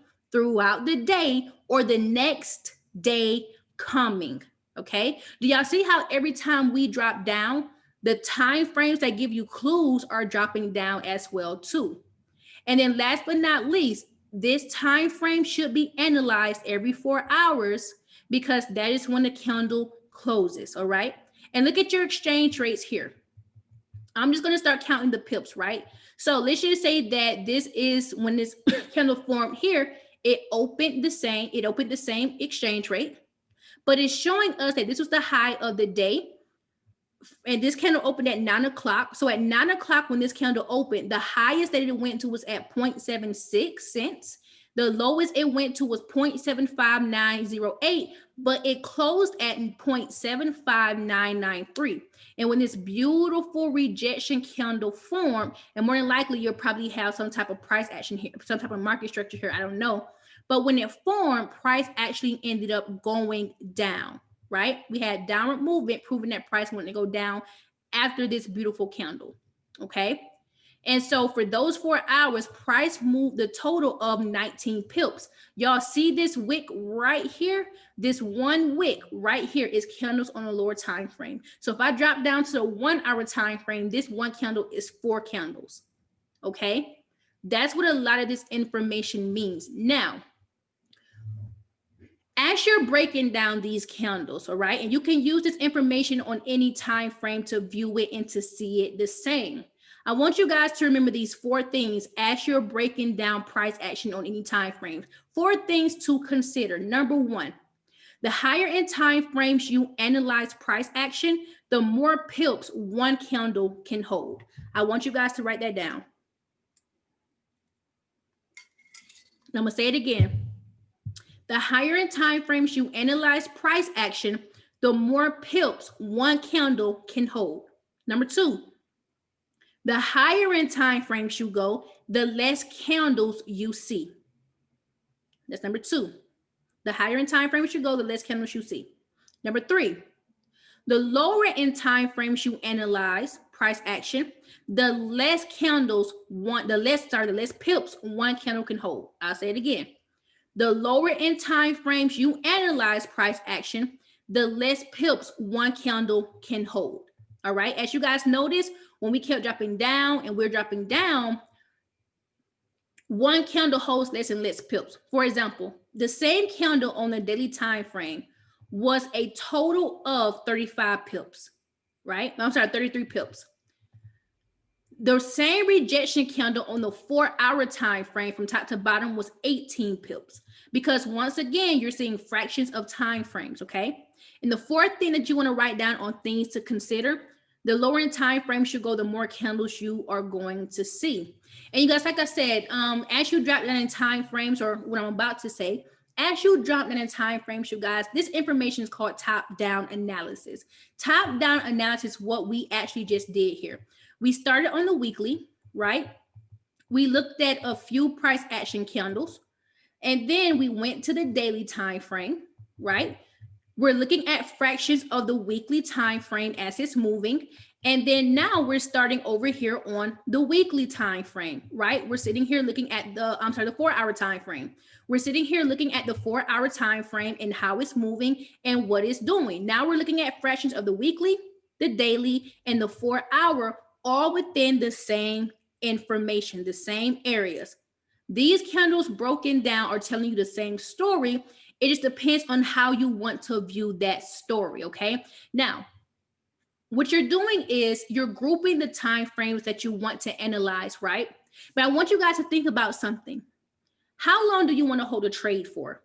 or the next day coming. Okay, do y'all see how every time we drop down, the time frames that give you clues are dropping down as well too? And then last but not least, this time frame should be analyzed every 4 hours because that is when the candle closes, all right? And look at your exchange rates here. I'm just going to start counting the pips, right? So let's just say that this is when this candle formed here, it opened the same exchange rate, but it's showing us that this was the high of the day. And this candle opened at 9 o'clock. So at 9 o'clock, when this candle opened, the highest that it went to was at 0.76 cents. The lowest it went to was 0.75908, but it closed at 0.75993. And when this beautiful rejection candle formed, and more than likely, you'll probably have some type of price action here, some type of market structure here, I don't know. But when it formed, price actually ended up going down, right? We had downward movement proving that price went to go down after this beautiful candle, okay? And so for those 4 hours, price moved the total of 19 pips. Y'all see this wick right here? This one wick right here is candles on a lower time frame. So if I drop down to the 1 hour time frame, this one candle is 4 candles, okay? That's what a lot of this information means. Now, as you're breaking down these candles, all right, and you can use this information on any time frame to view it and to see it the same. I want you guys to remember these 4 things as you're breaking down price action on any time frame. 4 things to consider. Number 1, the higher in time frames you analyze price action, the more pips one candle can hold. I want you guys to write that down. I'm gonna say it again. The higher in time frames you analyze price action, the more pips one candle can hold. Number 2, the higher in time frames you go, the less candles you see. That's number 2. The higher in time frames you go, the less candles you see. Number 3, the lower in time frames you analyze price action, the less pips one candle can hold. I'll say it again. The lower in time frames you analyze price action, the less pips one candle can hold. All right. As you guys notice, when we kept dropping down and we're dropping down, one candle holds less and less pips. For example, the same candle on the daily time frame was a total of 35 pips, right? I'm sorry, 33 pips. The same rejection candle on the 4 hour time frame from top to bottom was 18 pips, because once again, you're seeing fractions of time frames, okay? And the 4th thing that you want to write down on things to consider, the lower in time frames you go, the more candles you are going to see. And you guys, like I said, as you drop down in time frames, or what I'm about to say, as you drop down in time frames, you guys, this information is called top-down analysis. Top-down analysis, what we actually just did here. We started on the weekly, right? We looked at a few price action candles, and then we went to the daily time frame, right? We're looking at fractions of the weekly time frame as it's moving. And then now we're starting over here on the weekly time frame, right? We're sitting here looking at the 4 hour time frame. We're sitting here looking at the 4 hour time frame and how it's moving and what it's doing. Now we're looking at fractions of the weekly, the daily, and the 4 hour, all within the same information, the same areas. These candles broken down are telling you the same story. It just depends on how you want to view that story, okay? Now, what you're doing is you're grouping the time frames that you want to analyze, right? But I want you guys to think about something. How long do you want to hold a trade for,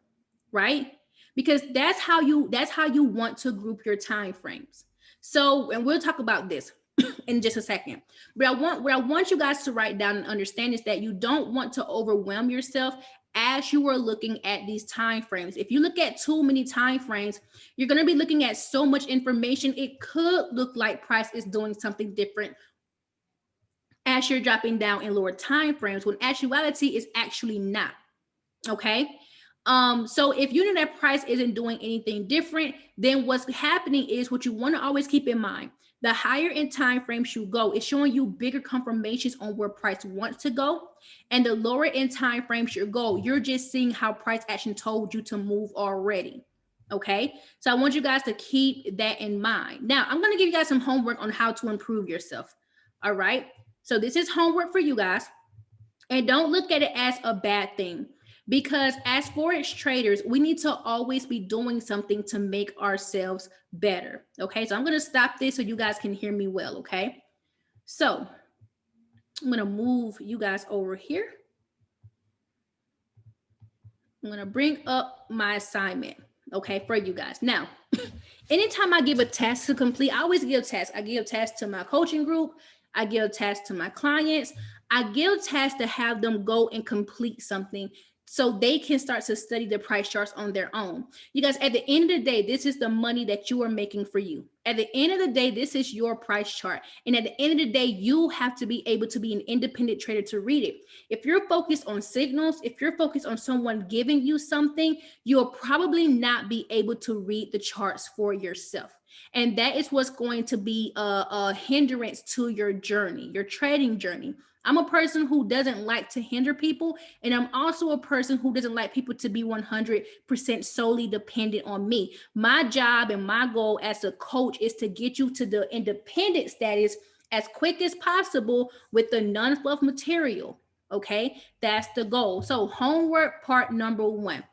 right? Because that's how you want to group your time frames. So, and we'll talk about this in just a second. But what I want you guys to write down and understand is that you don't want to overwhelm yourself as you are looking at these time frames. If you look at too many time frames, you're going to be looking at so much information. It could look like price is doing something different as you're dropping down in lower time frames, when actuality is actually not. Okay. So if you know that price isn't doing anything different, then what's happening is what you want to always keep in mind. The higher in time frames you go, it's showing you bigger confirmations on where price wants to go. And the lower in time frames you go, you're just seeing how price action told you to move already. Okay. So I want you guys to keep that in mind. Now I'm going to give you guys some homework on how to improve yourself. All right. So this is homework for you guys. And don't look at it as a bad thing. Because as Forex traders, we need to always be doing something to make ourselves better. Okay, so I'm going to stop this so you guys can hear me well. Okay, so I'm going to move you guys over here. I'm going to bring up my assignment, okay, for you guys. Now, anytime I give a task to complete, I always give tasks. I give tasks to my coaching group. I give tasks to my clients. I give tasks to have them go and complete something so they can start to study the price charts on their own. You guys, at the end of the day, this is the money that you are making for you. At the end of the day, this is your price chart. And at the end of the day, you have to be able to be an independent trader to read it. If you're focused on signals, if you're focused on someone giving you something, you'll probably not be able to read the charts for yourself. And that is what's going to be a hindrance to your journey, your trading journey. I'm a person who doesn't like to hinder people. And I'm also a person who doesn't like people to be 100% solely dependent on me. My job and my goal as a coach is to get you to the independent status as quick as possible with the non-fluff material. Okay, that's the goal. So homework part number 1.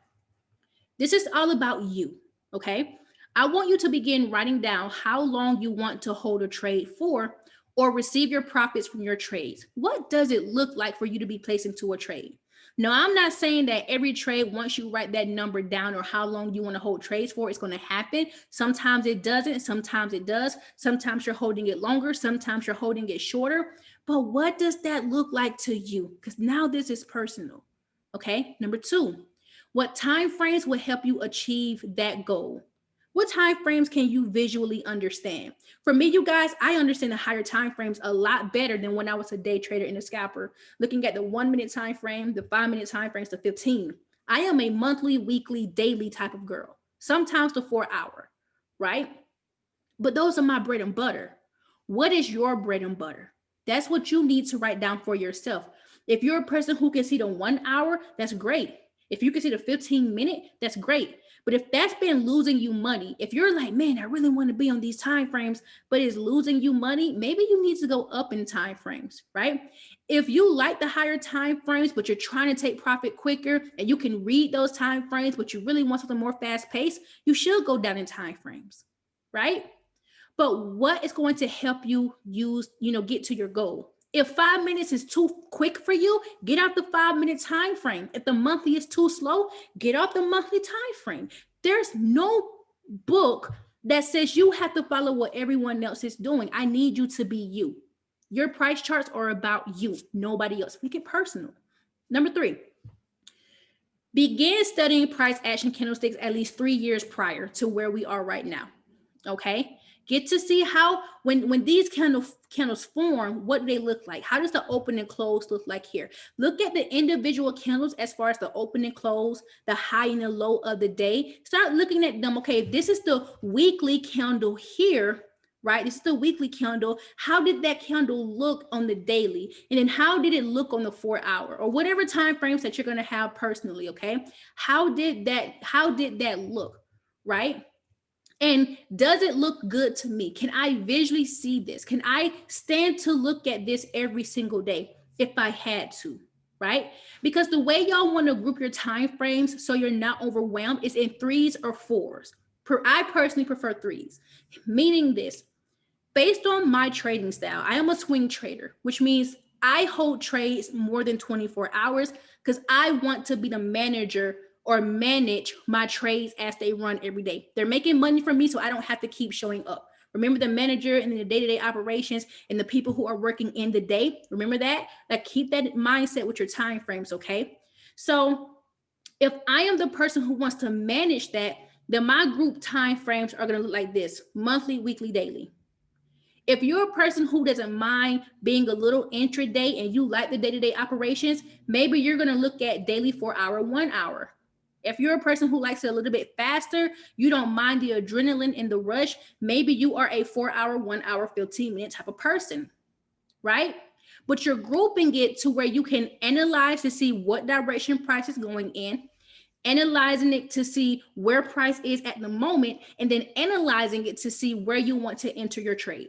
This is all about you. Okay, I want you to begin writing down how long you want to hold a trade for, or receive your profits from your trades. What does it look like for you to be placed into a trade? Now, I'm not saying that every trade, once you write that number down or how long you want to hold trades for, it's going to happen. Sometimes it doesn't. Sometimes it does. Sometimes you're holding it longer. Sometimes you're holding it shorter. But what does that look like to you? Because now this is personal. Okay. Number 2, what time frames will help you achieve that goal? What time frames can you visually understand? For me, you guys, I understand the higher time frames a lot better than when I was a day trader and a scalper, looking at the 1 minute time frame, the 5 minute time frames, the 15. I am a monthly, weekly, daily type of girl, sometimes the 4 hour, right? But those are my bread and butter. What is your bread and butter? That's what you need to write down for yourself. If you're a person who can see the 1 hour, that's great. If you can see the 15 minute, that's great. But if that's been losing you money, if you're like, man, I really want to be on these time frames, but it's losing you money, maybe you need to go up in time frames, right? If you like the higher time frames, but you're trying to take profit quicker and you can read those time frames, but you really want something more fast paced, you should go down in time frames, right? But what is going to help you get to your goal? If 5 minutes is too quick for you, get out the 5 minute time frame. If the monthly is too slow, get off the monthly time frame. There's no book that says you have to follow what everyone else is doing. I need you to be you. Your price charts are about you, nobody else. Make it personal. Number 3, begin studying price action candlesticks at least 3 years prior to where we are right now. Okay. Get to see how when these candles form, what do they look like? How does the open and close look like here? Look at the individual candles as far as the open and close, the high and the low of the day. Start looking at them. Okay, if this is the weekly candle here, right? This is the weekly candle. How did that candle look on the daily? And then how did it look on the 4 hour or whatever time frames that you're going to have personally? Okay. How did that look? Right? And does it look good to me? Can I visually see this? Can I stand to look at this every single day if I had to, right? Because the way y'all want to group your time frames so you're not overwhelmed is in 3s or 4s. I personally prefer 3s, meaning this. Based on my trading style, I am a swing trader, which means I hold trades more than 24 hours because I want to be the manager or manage my trades as they run every day. They're making money from me, so I don't have to keep showing up. Remember the manager and the day-to-day operations and the people who are working in the day. Remember that? Like, keep that mindset with your time frames, okay? So if I am the person who wants to manage that, then my group time frames are going to look like this: monthly, weekly, daily. If you're a person who doesn't mind being a little intraday and you like the day-to-day operations, maybe you're going to look at daily 4 hour, 1 hour. If you're a person who likes it a little bit faster, you don't mind the adrenaline and the rush, maybe you are a 4 hour, 1 hour, 15-minute type of person, right? But you're grouping it to where you can analyze to see what direction price is going in, analyzing it to see where price is at the moment, and then analyzing it to see where you want to enter your trade.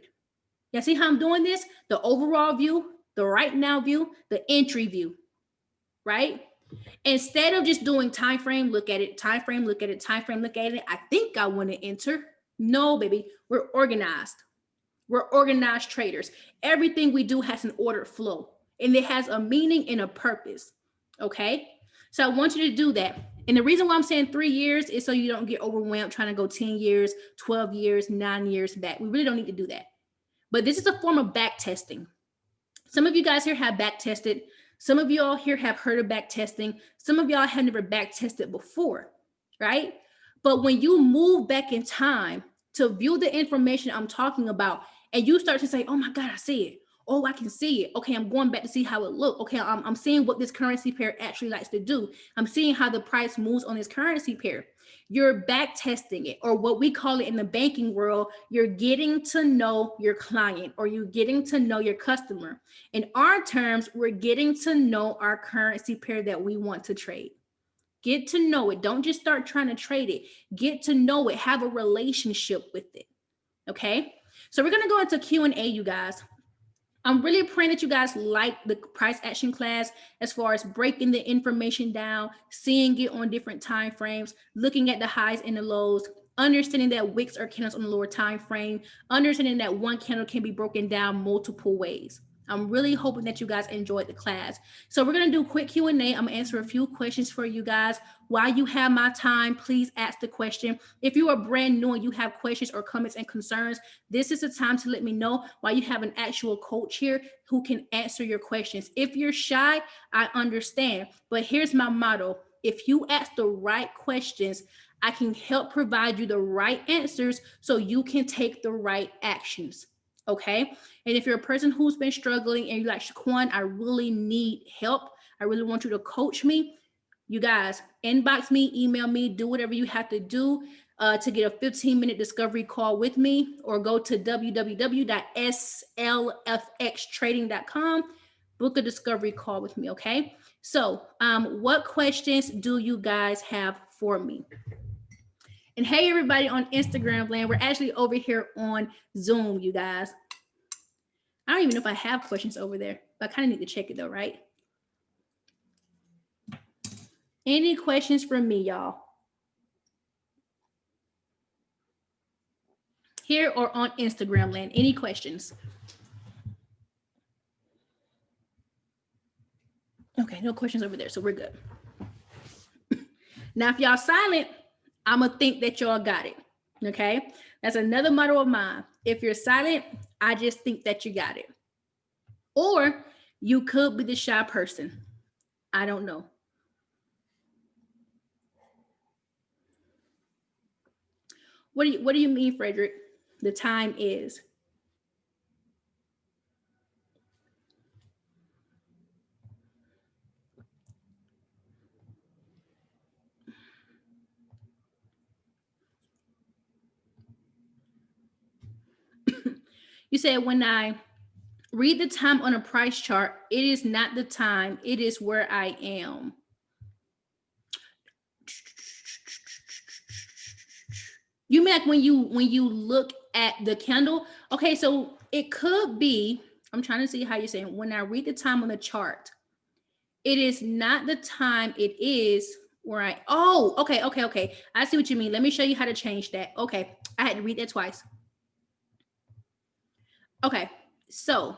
You see how I'm doing this? The overall view, the right now view, the entry view, right? Instead of just doing time frame, look at it, time frame, look at it, time frame, look at it. I think I want to enter. No, baby, we're organized. We're organized traders. Everything we do has an ordered flow and it has a meaning and a purpose. Okay. So I want you to do that. And the reason why I'm saying 3 years is so you don't get overwhelmed trying to go 10 years, 12 years, 9 years back. We really don't need to do that. But this is a form of back testing. Some of you guys here have back tested Some of y'all here have heard of back testing. Some of y'all have never back tested before, right? But when you move back in time to view the information I'm talking about, and you start to say, oh my God, I see it. Oh, I can see it. Okay, I'm going back to see how it looks. Okay, I'm seeing what this currency pair actually likes to do. I'm seeing how the price moves on this currency pair. You're back testing it, or what we call it in the banking world, you're getting to know your client, or you're getting to know your customer. In our terms, we're getting to know our currency pair that we want to trade. Get to know it. Don't just start trying to trade it. Get to know it. Have a relationship with it. Okay? So we're going to go into Q&A, you guys. I'm really praying that you guys like the price action class as far as breaking the information down, seeing it on different time frames, looking at the highs and the lows, understanding that wicks are candles on the lower time frame, understanding that one candle can be broken down multiple ways. I'm really hoping that you guys enjoyed the class. So we're going to do a quick Q&A. I'm going to answer a few questions for you guys. While you have my time, please ask the question. If you are brand new and you have questions or comments and concerns, this is the time to let me know, while you have an actual coach here who can answer your questions. If you're shy, I understand. But here's my motto. If you ask the right questions, I can help provide you the right answers so you can take the right actions. Okay? And if you're a person who's been struggling and you're like, Shaquan, I really need help, I really want you to coach me, you guys, inbox me, email me, do whatever you have to do to get a 15-minute discovery call with me, or go to www.slfxtrading.com, book a discovery call with me, okay? So what questions do you guys have for me? And hey, everybody on Instagram land, we're actually over here on Zoom, you guys. I don't even know if I have questions over there, but I kind of need to check it though, right? Any questions from me, y'all? Here or on Instagram land, any questions? Okay, no questions over there, so we're good. Now, if y'all silent, I'm gonna think that y'all got it, okay? That's another motto of mine. If you're silent, I just think that you got it. Or you could be the shy person. I don't know. What do you mean, Frederick? The time is. You said when I read the time on a price chart, it is not the time, it is where I am. You mean like when you look at the candle? Okay, so it could be, I'm trying to see how you're saying, when I read the time on the chart, it is not the time, it is where I, oh, okay. I see what you mean. Let me show you how to change that. Okay, I had to read that twice. Okay, so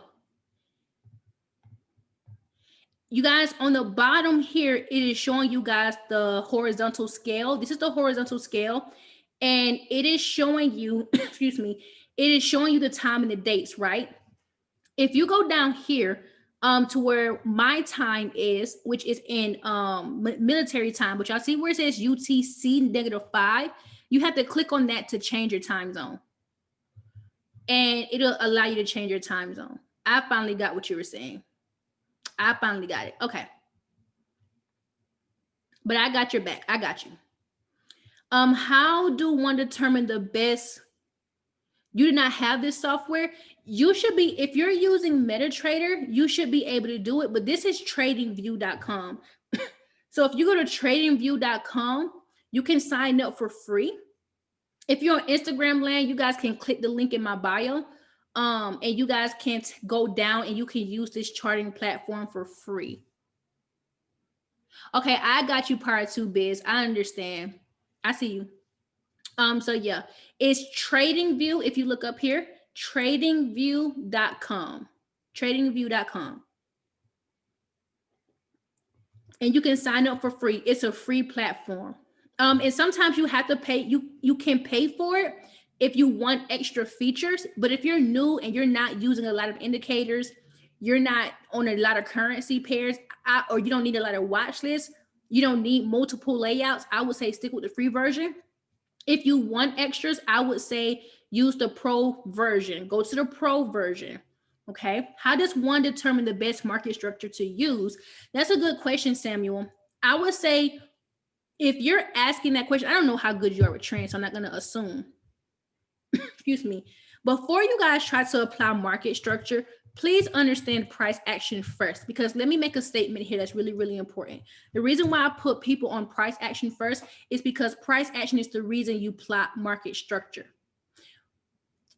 you guys, on the bottom here, it is showing you guys the horizontal scale. This is the horizontal scale, and it is showing you, excuse me, it is showing you the time and the dates, right? If you go down here to where my time is, which is in military time, but y'all see where it says UTC -5, you have to click on that to change your time zone. And it'll allow you to change your time zone. I finally got what you were saying. I finally got it. Okay. But I got your back. I got you. How do one determine the best? You do not have this software. You should be, if you're using MetaTrader, you should be able to do it, but this is tradingview.com. So if you go to tradingview.com, you can sign up for free. If you're on Instagram land, you guys can click the link in my bio. And you guys can go down and you can use this charting platform for free. Okay, I got you, Part 2 Biz. I understand. I see you. So yeah, it's TradingView. If you look up here, tradingview.com. Tradingview.com. And you can sign up for free. It's a free platform. And sometimes you have to pay, you can pay for it if you want extra features, but if you're new and you're not using a lot of indicators, you're not on a lot of currency pairs, or you don't need a lot of watch lists, you don't need multiple layouts, I would say stick with the free version. If you want extras, I would say use the pro version. Go to the pro version. Okay. How does one determine the best market structure to use? That's a good question, Samuel. I would say if you're asking that question, I don't know how good you are with trends, so I'm not going to assume. Excuse me. Before you guys try to apply market structure, please understand price action first, because let me make a statement here that's really, really important. The reason why I put people on price action first is because price action is the reason you plot market structure.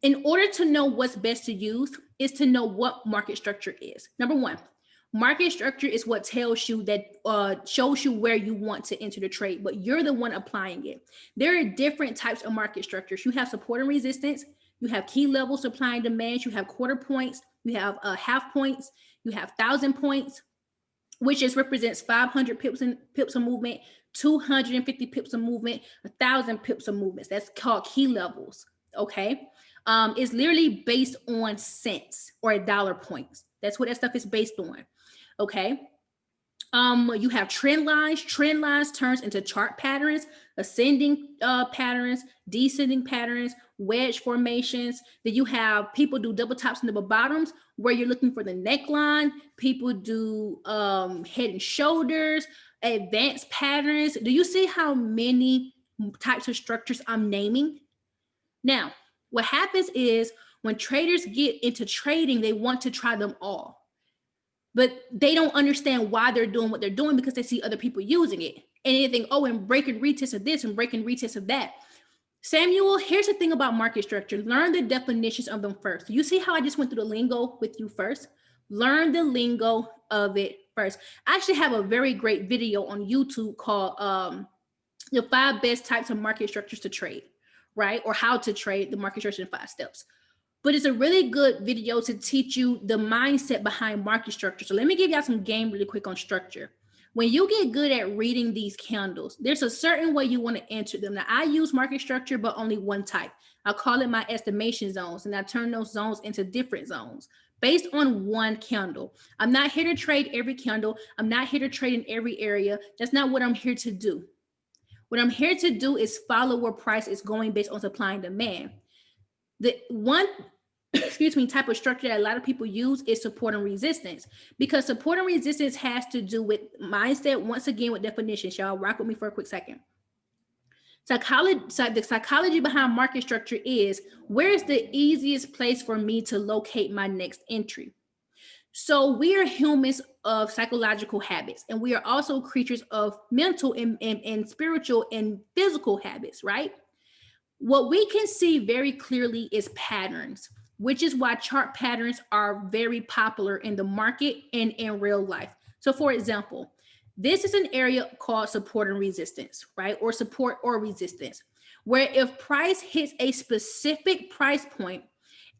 In order to know what's best to use is to know what market structure is. Number one, market structure is what tells you that shows you where you want to enter the trade, but you're the one applying it. There are different types of market structures. You have support and resistance. You have key levels, supply and demand. You have quarter points. You have half points. You have 1,000 points, which just represents 500 pips of movement, 250 pips of movement, 1,000 pips of movements. That's called key levels. Okay. It's literally based on cents or dollar points. That's what that stuff is based on. Okay. You have trend lines. Trend lines turns into chart patterns, ascending patterns, descending patterns, wedge formations. Then you have people do double tops and double bottoms where you're looking for the neckline. People do head and shoulders, advanced patterns. Do you see how many types of structures I'm naming? Now, what happens is when traders get into trading, they want to try them all. But they don't understand why they're doing what they're doing because they see other people using it. And they think, oh, and break and retest of this and break and retest of that. Samuel, here's the thing about market structure. Learn the definitions of them first. You see how I just went through the lingo with you first? Learn the lingo of it first. I actually have a very great video on YouTube called the 5 best types of market structures to trade, right? Or how to trade the market structure in 5 steps. But it's a really good video to teach you the mindset behind market structure. So let me give y'all some game really quick on structure. When you get good at reading these candles, there's a certain way you want to enter them. Now, I use market structure, but only one type. I call it my estimation zones, and I turn those zones into different zones based on one candle. I'm not here to trade every candle. I'm not here to trade in every area. That's not what I'm here to do. What I'm here to do is follow where price is going based on supply and demand. The one type of structure that a lot of people use is support and resistance, because support and resistance has to do with mindset. Once again, with definitions, y'all rock with me for a quick second. The psychology behind market structure is, where is the easiest place for me to locate my next entry? So we are humans of psychological habits, and we are also creatures of mental and spiritual and physical habits, right? What we can see very clearly is patterns, which is why chart patterns are very popular in the market and in real life. So for example, this is an area called support and resistance, right? Or support or resistance, where if price hits a specific price point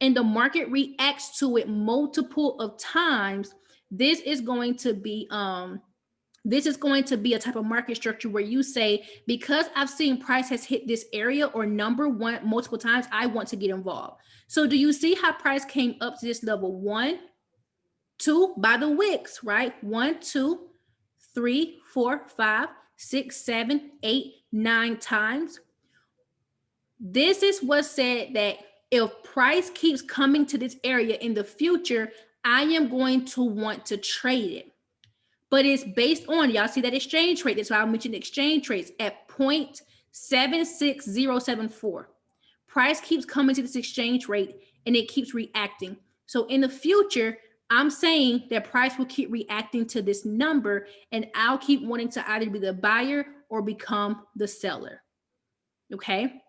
and the market reacts to it multiple of times, this is going to be a type of market structure where you say, because I've seen price has hit this area or number one multiple times, I want to get involved. So do you see how price came up to this level? 1, 2 by the wicks, right? 1, 2, 3, 4, 5, 6, 7, 8, 9 times. This is what said that if price keeps coming to this area in the future, I am going to want to trade it. But it's based on, y'all see that exchange rate. That's why I mentioned exchange rates at 0.76074. Price keeps coming to this exchange rate and it keeps reacting. So in the future, I'm saying that price will keep reacting to this number, and I'll keep wanting to either be the buyer or become the seller. Okay.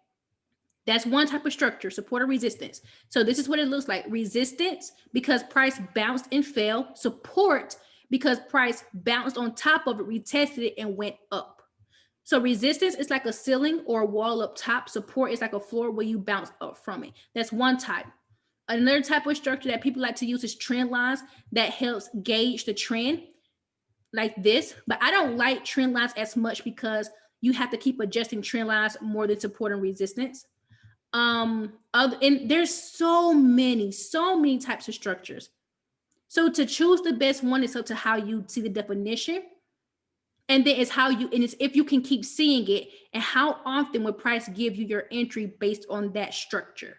That's one type of structure, support or resistance. So this is what it looks like. Resistance, because price bounced and fell. Support, because price bounced on top of it, retested it, and went up. So resistance is like a ceiling or a wall up top. Support is like a floor where you bounce up from it. That's one type. Another type of structure that people like to use is trend lines. That helps gauge the trend like this. But I don't like trend lines as much because you have to keep adjusting trend lines more than support and resistance. And there's so many types of structures. So to choose the best one is up to how you see the definition. And then it's how you, and it's if you can keep seeing it, and how often will price give you your entry based on that structure.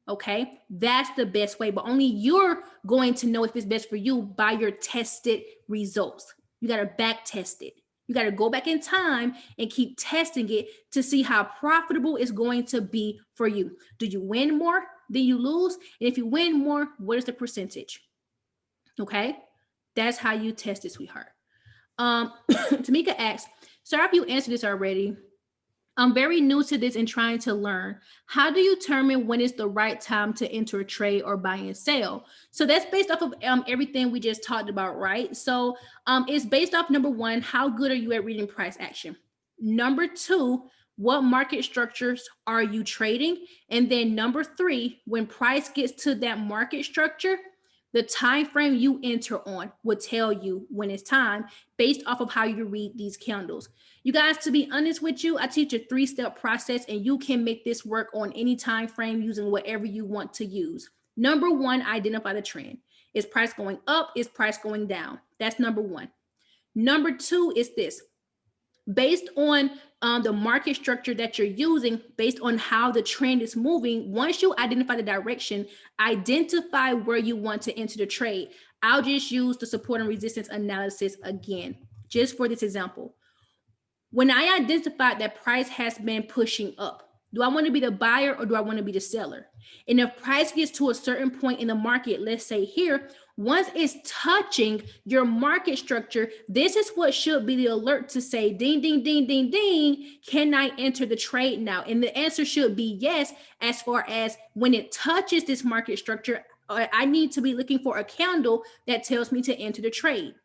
Okay, that's the best way, but only you're going to know if it's best for you by your tested results. You got to back test it. You got to go back in time and keep testing it to see how profitable it's going to be for you. Do you win more than you lose? And if you win more, what is the percentage? Okay, that's how you test it, sweetheart. Tamika asks, sorry if you answered this already. I'm very new to this and trying to learn. How do you determine when it's the right time to enter a trade or buy and sell? So that's based off of everything we just talked about, right? So it's based off, number one, how good are you at reading price action? Number two, what market structures are you trading? And then number three, when price gets to that market structure, the time frame you enter on will tell you when it's time based off of how you read these candles. You guys, to be honest with you, I teach a 3-step process and you can make this work on any time frame using whatever you want to use. Number one, identify the trend. Is price going up? Is price going down? That's number one. Number two is this. Based on the market structure that you're using, based on how the trend is moving, once you identify the direction, identify where you want to enter the trade. I'll just use the support and resistance analysis again, just for this example. When I identified that price has been pushing up, do I want to be the buyer or do I want to be the seller? And if price gets to a certain point in the market, let's say here, once it's touching your market structure, this is what should be the alert to say, ding, ding, ding, ding, ding, can I enter the trade now? And the answer should be yes, as far as when it touches this market structure, I need to be looking for a candle that tells me to enter the trade.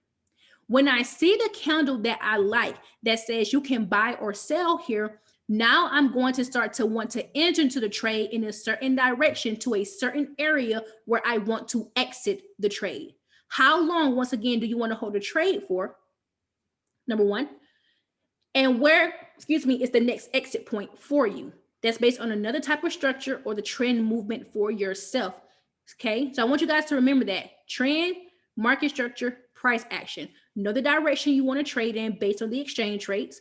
When I see the candle that I like that says you can buy or sell here, now I'm going to start to want to enter into the trade in a certain direction to a certain area where I want to exit the trade. How long, once again, do you want to hold a trade for? Number one. And where, is the next exit point for you? That's based on another type of structure or the trend movement for yourself. Okay, so I want you guys to remember that trend, market structure, price action. Know the direction you want to trade in based on the exchange rates.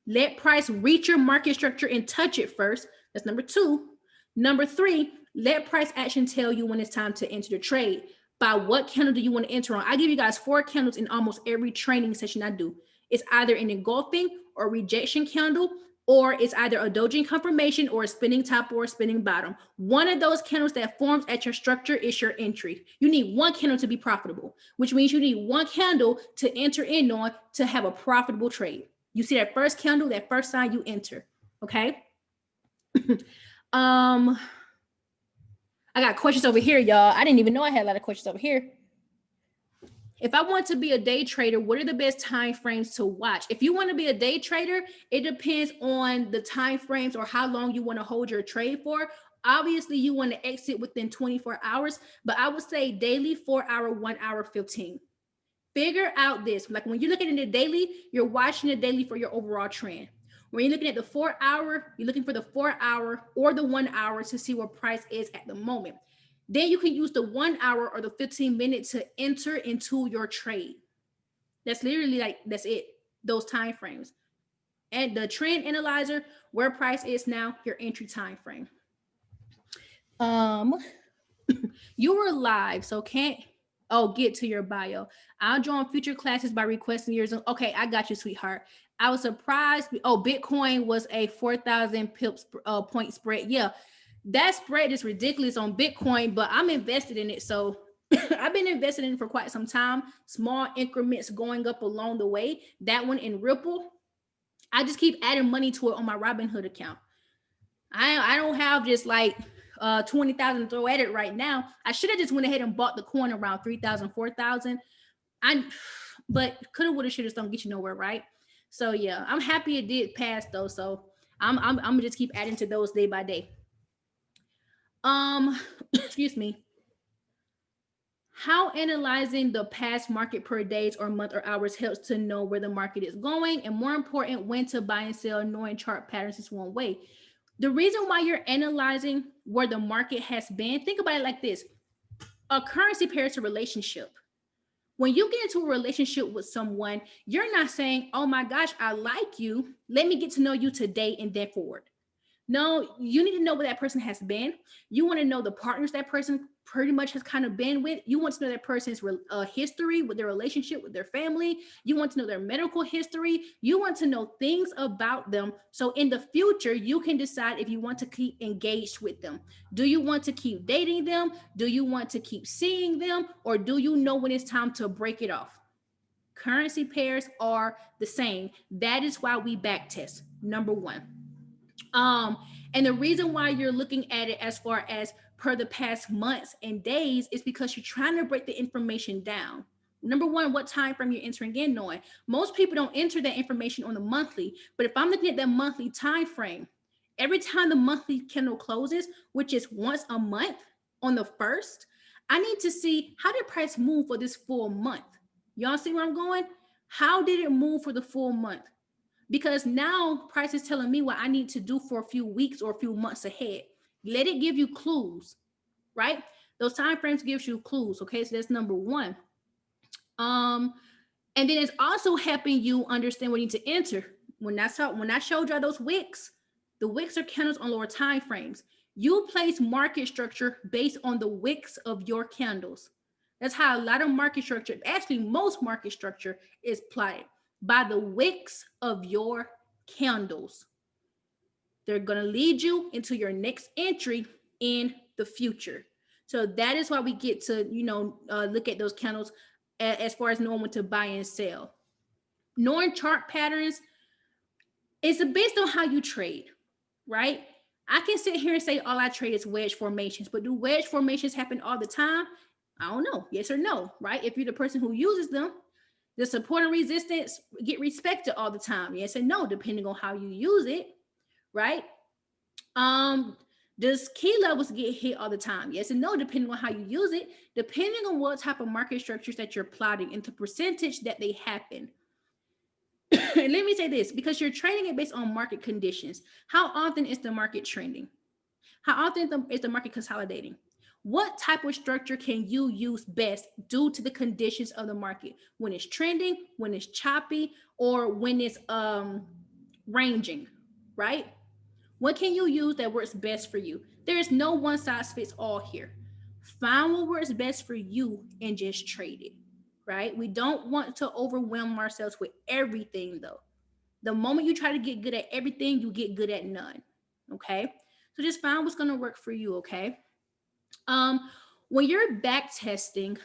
Let price reach your market structure and touch it first. That's number two. Number three, let price action tell you when it's time to enter the trade. By what candle do you want to enter on? I give you guys 4 candles in almost every training session I do. It's either an engulfing or rejection candle, or it's either a dojing confirmation or a spinning top or a spinning bottom. One of those candles that forms at your structure is your entry. You need one candle to be profitable, which means you need one candle to enter in on to have a profitable trade. You see that first candle, that first sign, you enter. Okay. I got questions over here, y'all. I didn't even know I had a lot of questions over here. If I want to be a day trader, what are the best time frames to watch? If you want to be a day trader, it depends on the time frames or how long you want to hold your trade for. Obviously, you want to exit within 24 hours, but I would say daily, 4 hour, 1 hour, 15. Figure out this. Like when you're looking at the daily, you're watching the daily for your overall trend. When you're looking at the 4 hour, you're looking for the 4 hour or the 1 hour to see where price is at the moment. Then you can use the 1 hour or the 15 minutes to enter into your trade. That's literally that's it, those time frames. And the trend analyzer, where price is now, your entry time frame. You were live, so can't get to your bio. I'll join future classes by requesting yours. Okay, I got you, sweetheart. I was surprised. Bitcoin was a 4,000 pips point spread. Yeah, that spread is ridiculous on Bitcoin, but I'm invested in it. So I've been invested in it for quite some time. Small increments going up along the way. That one in Ripple, I just keep adding money to it on my Robinhood account. I don't have just like 20,000 to throw at it right now. I should have just went ahead and bought the coin around 3,000, 4,000. But coulda, woulda, shoulda, don't get you nowhere, right? So yeah, I'm happy it did pass though. So I'm gonna just keep adding to those day by day. Excuse me. How analyzing the past market per days or month or hours helps to know where the market is going, and more important, when to buy and sell. Knowing chart patterns is one way. The reason why you're analyzing where the market has been, think about it like this. A currency pair is a relationship. When you get into a relationship with someone, you're not saying, oh my gosh, I like you. Let me get to know you today and then forward. No, you need to know where that person has been. You want to know the partners that person pretty much has kind of been with. You want to know that person's history with their relationship with their family. You want to know their medical history. You want to know things about them. So in the future, you can decide if you want to keep engaged with them. Do you want to keep dating them? Do you want to keep seeing them? Or do you know when it's time to break it off? Currency pairs are the same. That is why we back test. Number one. Um, and the reason why you're looking at it as far as per the past months and days is because you're trying to break the information down. Number one, what time frame you're entering in on. Most people don't enter that information on the monthly, but if I'm looking at that monthly time frame, every time the monthly candle closes, which is once a month on the first, I need to see how did price move for this full month. Y'all see where I'm going? How did it move for the full month? Because now price is telling me what I need to do for a few weeks or a few months ahead. Let it give you clues, right? Those time frames gives you clues. Okay, so that's number one. And then it's also helping you understand what you need to enter. When I showed y'all those wicks, the wicks are candles on lower time frames. You place market structure based on the wicks of your candles. That's how a lot of market structure, actually most market structure, is plotted by the wicks of your candles. They're going to lead you into your next entry in the future. So that is why we get to, look at those candles as far as knowing when to buy and sell. Knowing chart patterns is based on how you trade, right? I can sit here and say all I trade is wedge formations, but do wedge formations happen all the time? I don't know. Yes or no, right? If you're the person who uses them, the support and resistance get respected all the time. Yes and no, depending on how you use it, right? Does key levels get hit all the time? Yes and no, depending on how you use it, depending on what type of market structures that you're plotting and the percentage that they happen. And let me say this, because you're trading it based on market conditions. How often is the market trending? How often is the market consolidating? What type of structure can you use best due to the conditions of the market? When it's trending, when it's choppy, or when it's ranging, right? What can you use that works best for you? There is no one size fits all here. Find what works best for you and just trade it, right? We don't want to overwhelm ourselves with everything though. The moment you try to get good at everything, you get good at none. Okay. So just find what's going to work for you. Okay. When you're back testing,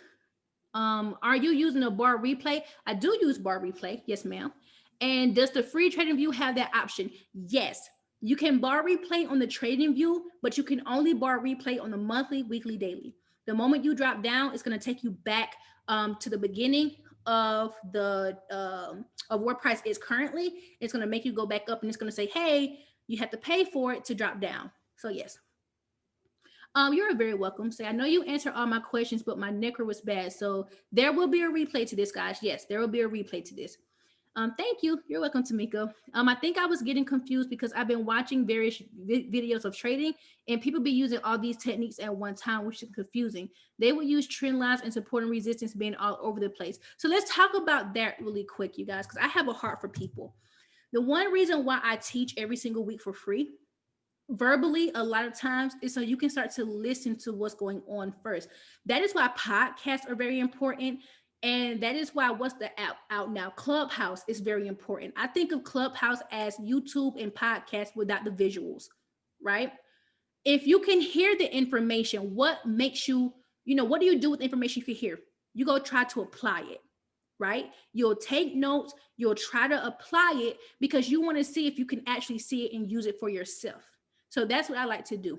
are you using a bar replay? I do use bar replay. Yes, ma'am. And does the free trading view have that option? Yes. You can bar replay on the trading view, but you can only bar replay on the monthly, weekly, daily. The moment you drop down, it's going to take you back to the beginning of the of where price is currently. It's going to make you go back up, and it's going to say, "Hey, you have to pay for it to drop down." So yes. You're very welcome. Say, I know you answered all my questions, but my necker was bad. So there will be a replay to this, guys. Yes, there will be a replay to this. Thank you. You're welcome, Tamika. I think I was getting confused because I've been watching various videos of trading, and people be using all these techniques at one time, which is confusing. They will use trend lines and support and resistance being all over the place. So let's talk about that really quick, you guys, because I have a heart for people. The one reason why I teach every single week for free verbally a lot of times is so you can start to listen to what's going on first. That is why podcasts are very important, and that is why what's the app out now, Clubhouse, is very important. I think of Clubhouse as YouTube and podcasts without the visuals, right? If you can hear the information, what makes you, what do you do with the information you can hear? You go try to apply it, right? You'll take notes, you'll try to apply it because you want to see if you can actually see it and use it for yourself. So that's what I like to do.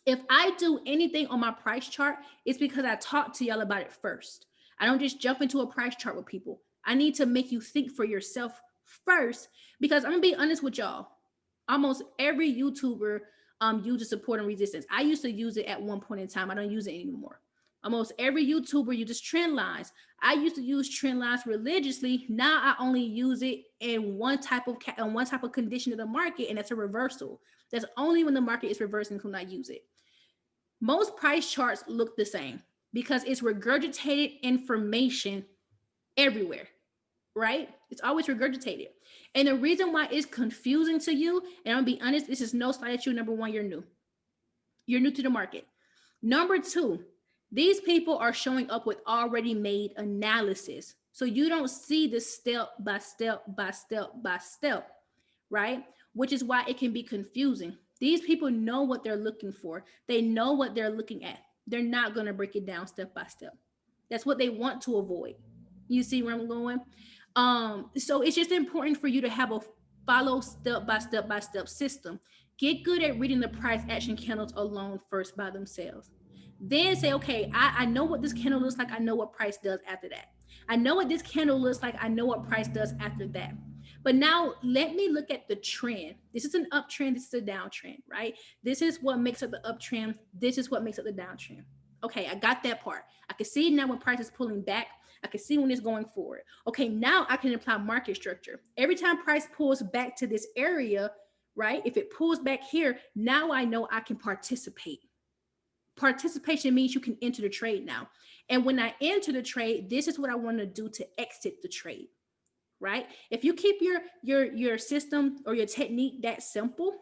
If I do anything on my price chart, it's because I talked to y'all about it first. I don't just jump into a price chart with people. I need to make you think for yourself first, because I'm gonna be honest with y'all. Almost every YouTuber uses support and resistance. I used to use it at one point in time. I don't use it anymore. Almost every YouTuber uses trend lines. I used to use trend lines religiously. Now I only use it in one type of condition of the market, and that's a reversal. That's only when the market is reversing when I use it. Most price charts look the same. because it's regurgitated information everywhere, right? It's always regurgitated. And the reason why it's confusing to you, and I'm gonna be honest, this is no slight at you. Number one, you're new. You're new to the market. Number two, these people are showing up with already made analysis. So you don't see the step by step by step by step, right? Which is why it can be confusing. These people know what they're looking for, they know what they're looking at. They're not going to break it down step by step. That's what they want to avoid. You see where I'm going? So it's just important for you to have a follow step by step system. Get good at reading the price action candles alone first by themselves. Then say, okay, I know what this candle looks like. I know what price does after that. I know what this candle looks like. I know what price does after that. But now let me look at the trend. This is an uptrend. This is a downtrend, right? This is what makes up the uptrend. This is what makes up the downtrend. Okay, I got that part. I can see now when price is pulling back. I can see when it's going forward. Okay, now I can apply market structure. Every time price pulls back to this area, right? If it pulls back here, now I know I can participate. Participation means you can enter the trade now. And when I enter the trade, this is what I want to do to exit the trade, right? If you keep your system or your technique that simple,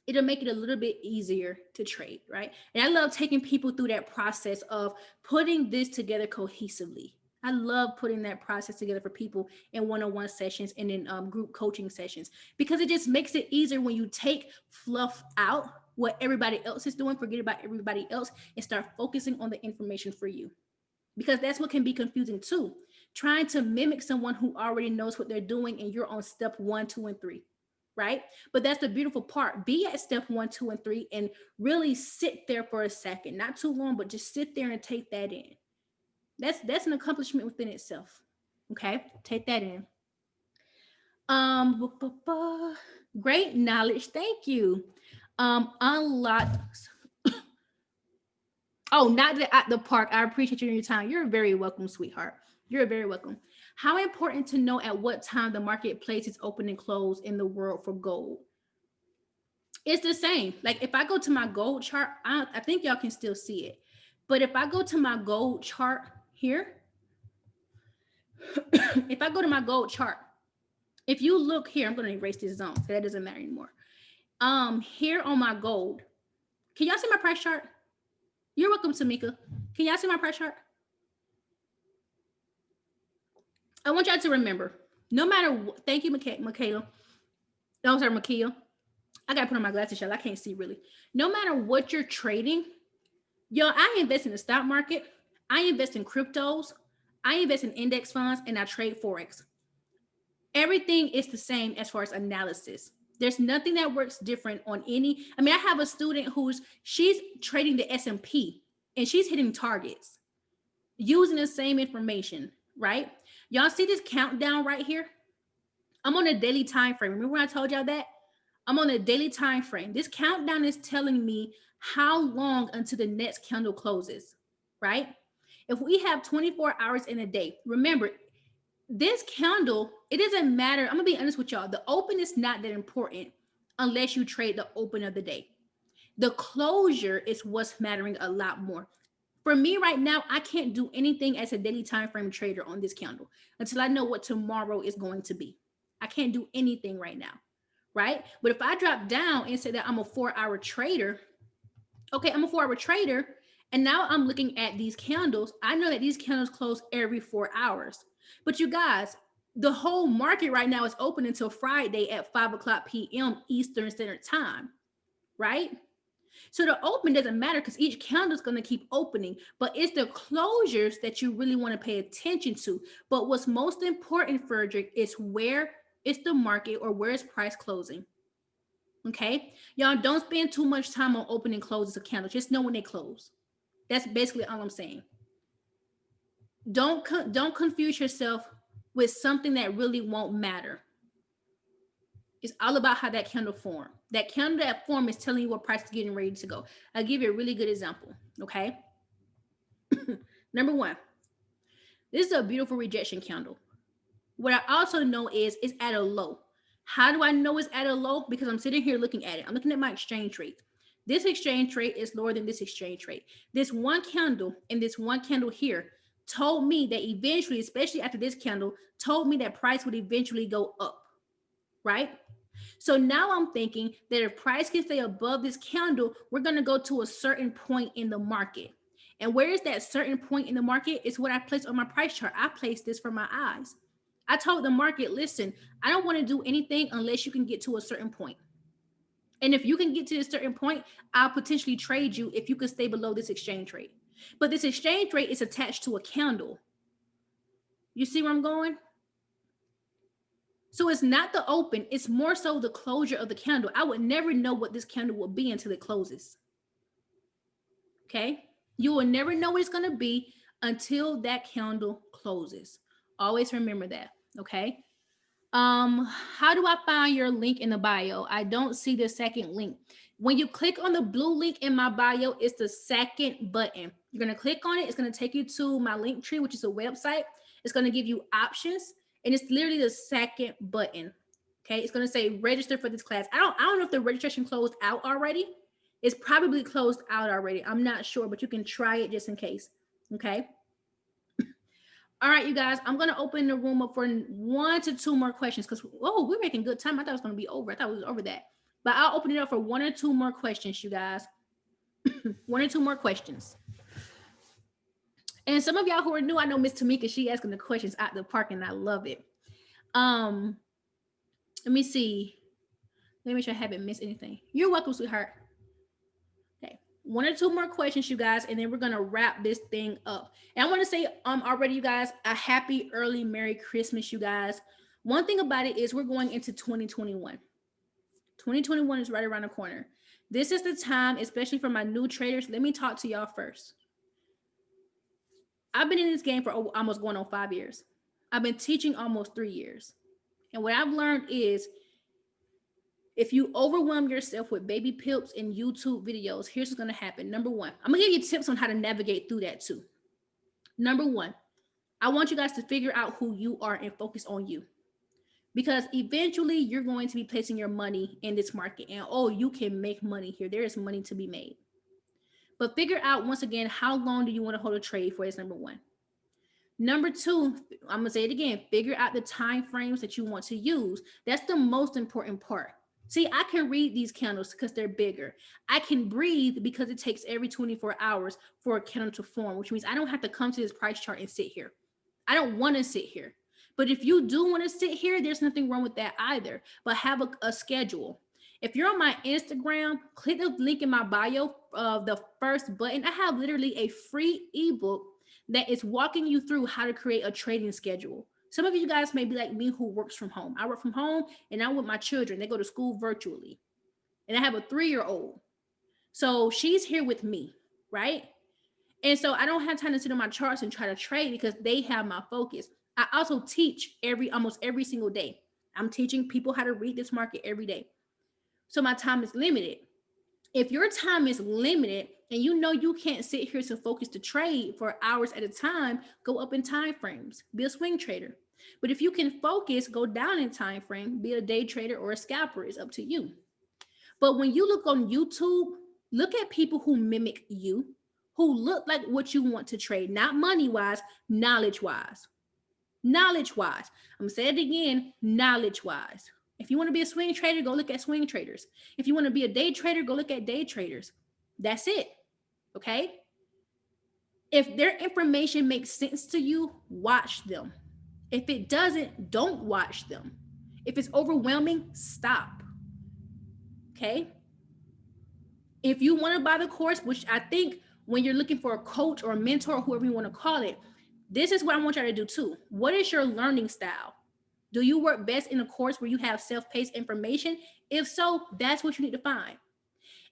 it'll make it a little bit easier to trade, right? And I love taking people through that process of putting this together cohesively. I love putting that process together for people in one-on-one sessions and in group coaching sessions, because it just makes it easier when you take fluff out what everybody else is doing, forget about everybody else, and start focusing on the information for you. Because that's what can be confusing too. Trying to mimic someone who already knows what they're doing and you're on step 1, 2, and 3, right? But that's the beautiful part. Be at step 1, 2, and 3 and really sit there for a second. Not too long, but just sit there and take that in. That's an accomplishment within itself. Okay, take that in. Um, Great knowledge. Thank you. Unlock. Oh, not at the park. I appreciate you and your time. You're very welcome, sweetheart. You're very welcome. How important to know at what time the marketplace is open and closed in the world for gold? It's the same. Like if I go to my gold chart, I think y'all can still see it. But if I go to my gold chart here, if I go to my gold chart, if you look here, I'm going to erase this zone, so that doesn't matter anymore. Here on my gold, can y'all see my price chart? You're welcome, Tamika. Can y'all see my price chart? I want y'all to remember, no matter what, thank you, Michaela. No, sorry, Michaela. I gotta put on my glasses, y'all. I can't see really. No matter what you're trading, y'all, I invest in the stock market, I invest in cryptos, I invest in index funds, and I trade Forex. Everything is the same as far as analysis. There's nothing that works different on any. I mean, I have a student she's trading the S&P and she's hitting targets using the same information, right? Y'all see this countdown right here? I'm on a daily time frame. Remember when I told y'all that? I'm on a daily time frame. This countdown is telling me how long until the next candle closes, right? If we have 24 hours in a day, remember, this candle, it doesn't matter. I'm gonna be honest with y'all. The open is not that important unless you trade the open of the day. The closure is what's mattering a lot more. For me right now, I can't do anything as a daily time frame trader on this candle until I know what tomorrow is going to be. I can't do anything right now, right? But if I drop down and say that I'm a 4-hour trader, okay, I'm a 4-hour trader, and now I'm looking at these candles. I know that these candles close every 4 hours. But you guys, the whole market right now is open until Friday at 5 o'clock p.m. Eastern Standard Time, right? So the open doesn't matter because each candle is going to keep opening, but it's the closures that you really want to pay attention to. But what's most important, Frederick, is where is the market or where is price closing? Okay, y'all don't spend too much time on opening closes of candles. Just know when they close. That's basically all I'm saying. Don't confuse yourself with something that really won't matter. It's all about how that candle formed. That candle that form is telling you what price is getting ready to go. I'll give you a really good example. Okay. Number one, this is a beautiful rejection candle. What I also know is it's at a low. How do I know it's at a low? Because I'm sitting here looking at it. I'm looking at my exchange rate. This exchange rate is lower than this exchange rate. This one candle and this one candle here told me that eventually, especially after this candle, told me that price would eventually go up, right? So now I'm thinking that if price can stay above this candle, we're going to go to a certain point in the market. And where is that certain point in the market? It's what I placed on my price chart. I placed this for my eyes. I told the market, listen, I don't want to do anything unless you can get to a certain point. And if you can get to a certain point, I'll potentially trade you if you can stay below this exchange rate. But this exchange rate is attached to a candle. You see where I'm going? So it's not the open, it's more so the closure of the candle. I would never know what this candle will be until it closes. Okay? You will never know what it's going to be until that candle closes. Always remember that. Okay? How do I find your link in the bio? I don't see the second link. When you click on the blue link in my bio, it's the second button. You're going to click on it. It's going to take you to my link tree, which is a website. It's going to give you options, and it's literally the second button. Okay, it's going to say register for this class. I don't know if the registration closed out already. It's probably closed out already. I'm not sure, but you can try it just in case. Okay. All right, you guys, I'm going to open the room up for 1 to 2 more questions because, oh, we're making good time. I thought it was going to be over. I thought it was over that. But I'll open it up for 1 or 2 more questions, you guys. 1 or 2 more questions. And some of y'all who are new, I know Miss Tamika, she asking the questions at the park, and I love it. Let me see. Let me make sure I haven't missed anything. You're welcome, sweetheart. Okay. 1 or 2 more questions, you guys, and then we're gonna wrap this thing up. And I want to say already, you guys, a happy early Merry Christmas, you guys. One thing about it is we're going into 2021. 2021 is right around the corner. This is the time, especially for my new traders. Let me talk to y'all first. I've been in this game for almost going on 5 years. I've been teaching almost 3 years. And what I've learned is if you overwhelm yourself with baby pips and YouTube videos, here's what's going to happen. Number 1, I'm going to give you tips on how to navigate through that too. Number 1, I want you guys to figure out who you are and focus on you. Because eventually you're going to be placing your money in this market and, oh, you can make money here. There is money to be made. But figure out, once again, how long do you want to hold a trade for? Is number 1. Number 2, I'm going to say it again, figure out the time frames that you want to use. That's the most important part. See, I can read these candles because they're bigger. I can breathe because it takes every 24 hours for a candle to form, which means I don't have to come to this price chart and sit here. I don't want to sit here. But if you do want to sit here, there's nothing wrong with that either. But have a schedule. If you're on my Instagram, click the link in my bio of the first button. I have literally a free ebook that is walking you through how to create a trading schedule. Some of you guys may be like me who works from home. I work from home and I'm with my children. They go to school virtually. And I have a 3-year-old. So she's here with me, right? And so I don't have time to sit on my charts and try to trade because they have my focus. I also teach almost every single day. I'm teaching people how to read this market every day. So my time is limited. If your time is limited and you know you can't sit here to focus to trade for hours at a time, go up in time frames, be a swing trader. But if you can focus, go down in time frame, be a day trader or a scalper. It's up to you. But when you look on YouTube, look at people who mimic you, who look like what you want to trade, not money-wise, knowledge-wise. Knowledge-wise. I'm going to say it again, knowledge-wise. If you want to be a swing trader, go look at swing traders. If you want to be a day trader, go look at day traders. That's it. Okay? If their information makes sense to you, watch them. If it doesn't, don't watch them. If it's overwhelming, stop. Okay? If you want to buy the course, which I think when you're looking for a coach or a mentor or whoever you want to call it, this is what I want you to do too. What is your learning style? Do you work best in a course where you have self-paced information? If so, that's what you need to find.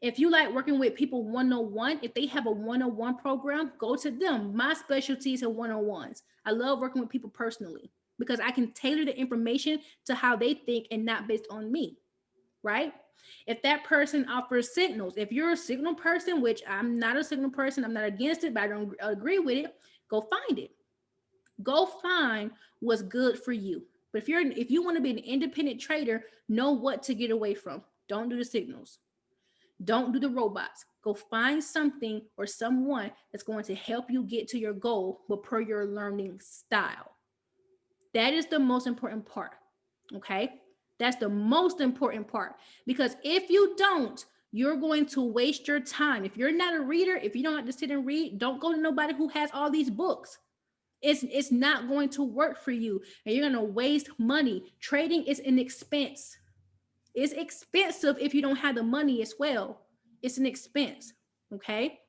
If you like working with people one-on-one, if they have a one-on-one program, go to them. My specialty is in one-on-ones. I love working with people personally because I can tailor the information to how they think and not based on me, right? If that person offers signals, if you're a signal person, which I'm not a signal person, I'm not against it, but I don't agree with it, go find it. Go find what's good for you. But if you want to be an independent trader, know what to get away from. Don't do the signals. Don't do the robots. Go find something or someone that's going to help you get to your goal, but per your learning style. That is the most important part. Okay. That's the most important part. Because if you don't, you're going to waste your time. If you're not a reader, if you don't have to sit and read, don't go to nobody who has all these books. It's not going to work for you. And you're going to waste money. Trading is an expense. It's expensive if you don't have the money as well. It's an expense. Okay.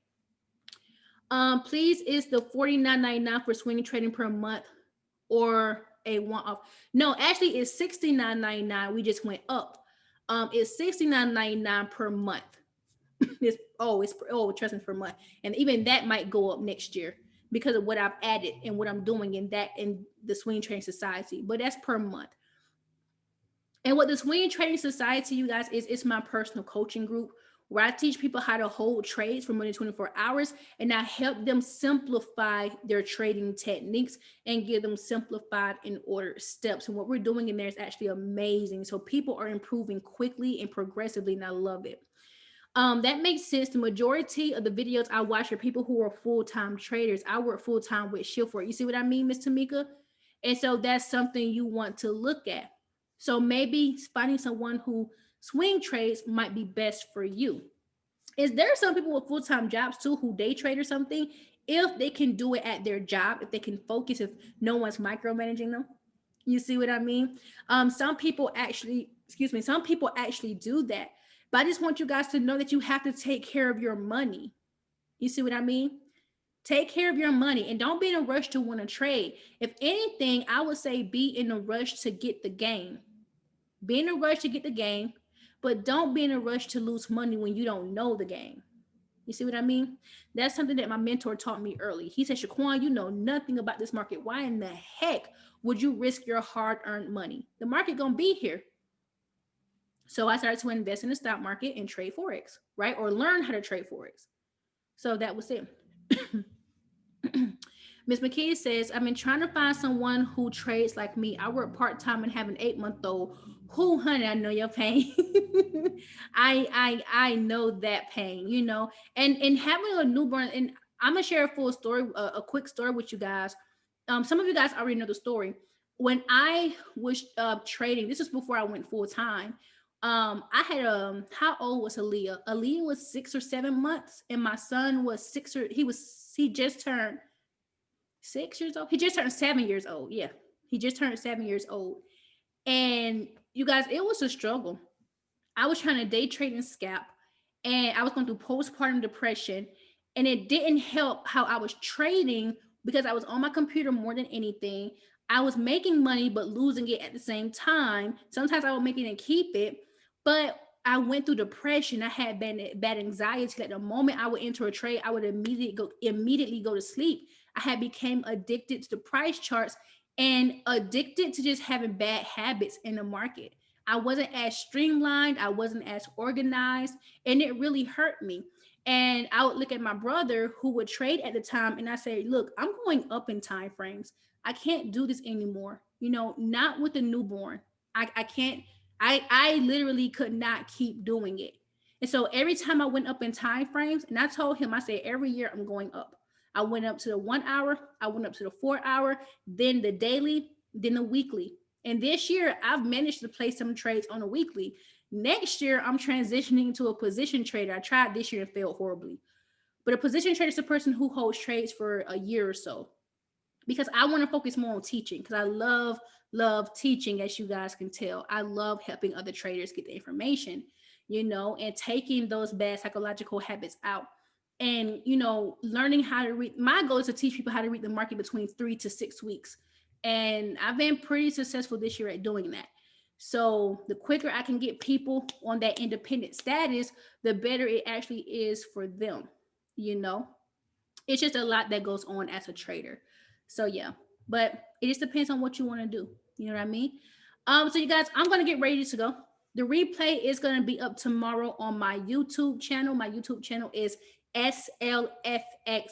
Please, is the $49.99 for swing trading per month or a one-off? No, actually it's $69.99. We just went up. It's $69.99 per month. Trust me, per month. And even that might go up next year because of what I've added and what I'm doing in the Swing Trading Society. But that's per month. And what the Swing Trading Society, you guys, is it's my personal coaching group where I teach people how to hold trades for more than 24 hours, and I help them simplify their trading techniques and give them simplified and ordered steps. And what we're doing in there is actually amazing. So people are improving quickly and progressively, and I love it. That makes sense. The majority of the videos I watch are people who are full-time traders. I work full-time with Shield4. You see what I mean, Miss Tamika? And so that's something you want to look at. So maybe finding someone who swing trades might be best for you. Is there some people with full-time jobs too who day trade or something? If they can do it at their job, if they can focus, if no one's micromanaging them. You see what I mean? Some people actually, some people actually do that. But I just want you guys to know that you have to take care of your money. You see what I mean? Take care of your money and don't be in a rush to want to trade. If anything, I would say be in a rush to get the game. Be in a rush to get the game, but don't be in a rush to lose money when you don't know the game. You see what I mean? That's something that my mentor taught me early. He said, Shaquan, you know nothing about this market. Why in the heck would you risk your hard-earned money? The market gonna be here. So I started to invest in the stock market and trade Forex, right? Or learn how to trade Forex. So that was it. Miss McKee says, I've been trying to find someone who trades like me. I work part-time and have an 8-month-old. Who, honey, I know your pain. I know that pain, you know. And having a newborn, and I'm gonna share a full story, a quick story with you guys. Some of you guys already know the story. When I was trading, this was before I went full time. I had how old was Aaliyah? Aaliyah was 6 or 7 months, and my son was he just turned 6 years old. He just turned 7 years old. Yeah, he just turned 7 years old. And you guys, it was a struggle. I was trying to day trade and scalp, and I was going through postpartum depression, and it didn't help how I was trading because I was on my computer more than anything. I was making money but losing it at the same time. Sometimes I would make it and keep it, but I went through depression. I had bad anxiety. At the moment I would enter a trade, I would immediately go to sleep. I had became addicted to the price charts and addicted to just having bad habits in the market. I wasn't as streamlined, I wasn't as organized, and it really hurt me. And I would look at my brother who would trade at the time, and I say, look, I'm going up in time frames. I can't do this anymore. You know, not with a newborn. I can't, I literally could not keep doing it. And so every time I went up in time frames, and I told him, I said, every year I'm going up. I went up to the 1 hour, I went up to the 4 hour, then the daily, then the weekly. And this year, I've managed to place some trades on a weekly. Next year, I'm transitioning to a position trader. I tried this year and failed horribly. But a position trader is a person who holds trades for a year or so, because I want to focus more on teaching, because I love teaching, as you guys can tell. I love helping other traders get the information, you know, and taking those bad psychological habits out. And, you know, learning how to read. My goal is to teach people how to read the market between 3 to 6 weeks. And I've been pretty successful this year at doing that. So the quicker I can get people on that independent status, the better it actually is for them, you know. It's just a lot that goes on as a trader. So yeah, but it just depends on what you want to do. You know what I mean? So you guys, I'm gonna get ready to go. The replay is gonna be up tomorrow on my YouTube channel. My YouTube channel is SLFX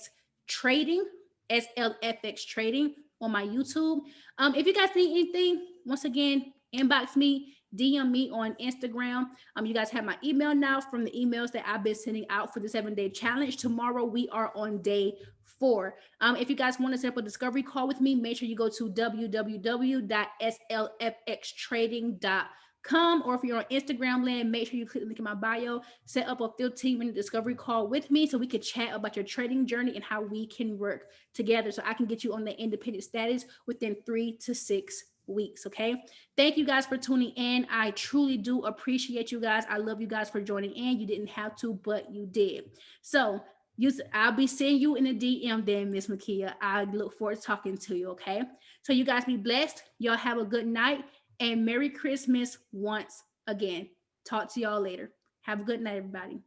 Trading. SLFX Trading on my YouTube. If you guys need anything, once again, inbox me DM me on Instagram. You guys have my email now from the emails that I've been sending out for the 7-day challenge. Tomorrow we are on day 4. If you guys want to set up a discovery call with me, make sure you go to www.slfxtrading.com, or if you're on Instagram land, make sure you click the link in my bio, set up a 15-minute discovery call with me so we can chat about your trading journey and how we can work together so I can get you on the independent status within 3 to 6 weeks. Okay. Thank you guys for tuning in. I truly do appreciate you guys. I love you guys for joining in. You didn't have to, but you did. So I'll be seeing you in the DM then, Miss Makia. I look forward to talking to you. Okay. So you guys be blessed. Y'all have a good night and Merry Christmas once again. Talk to y'all later. Have a good night, everybody.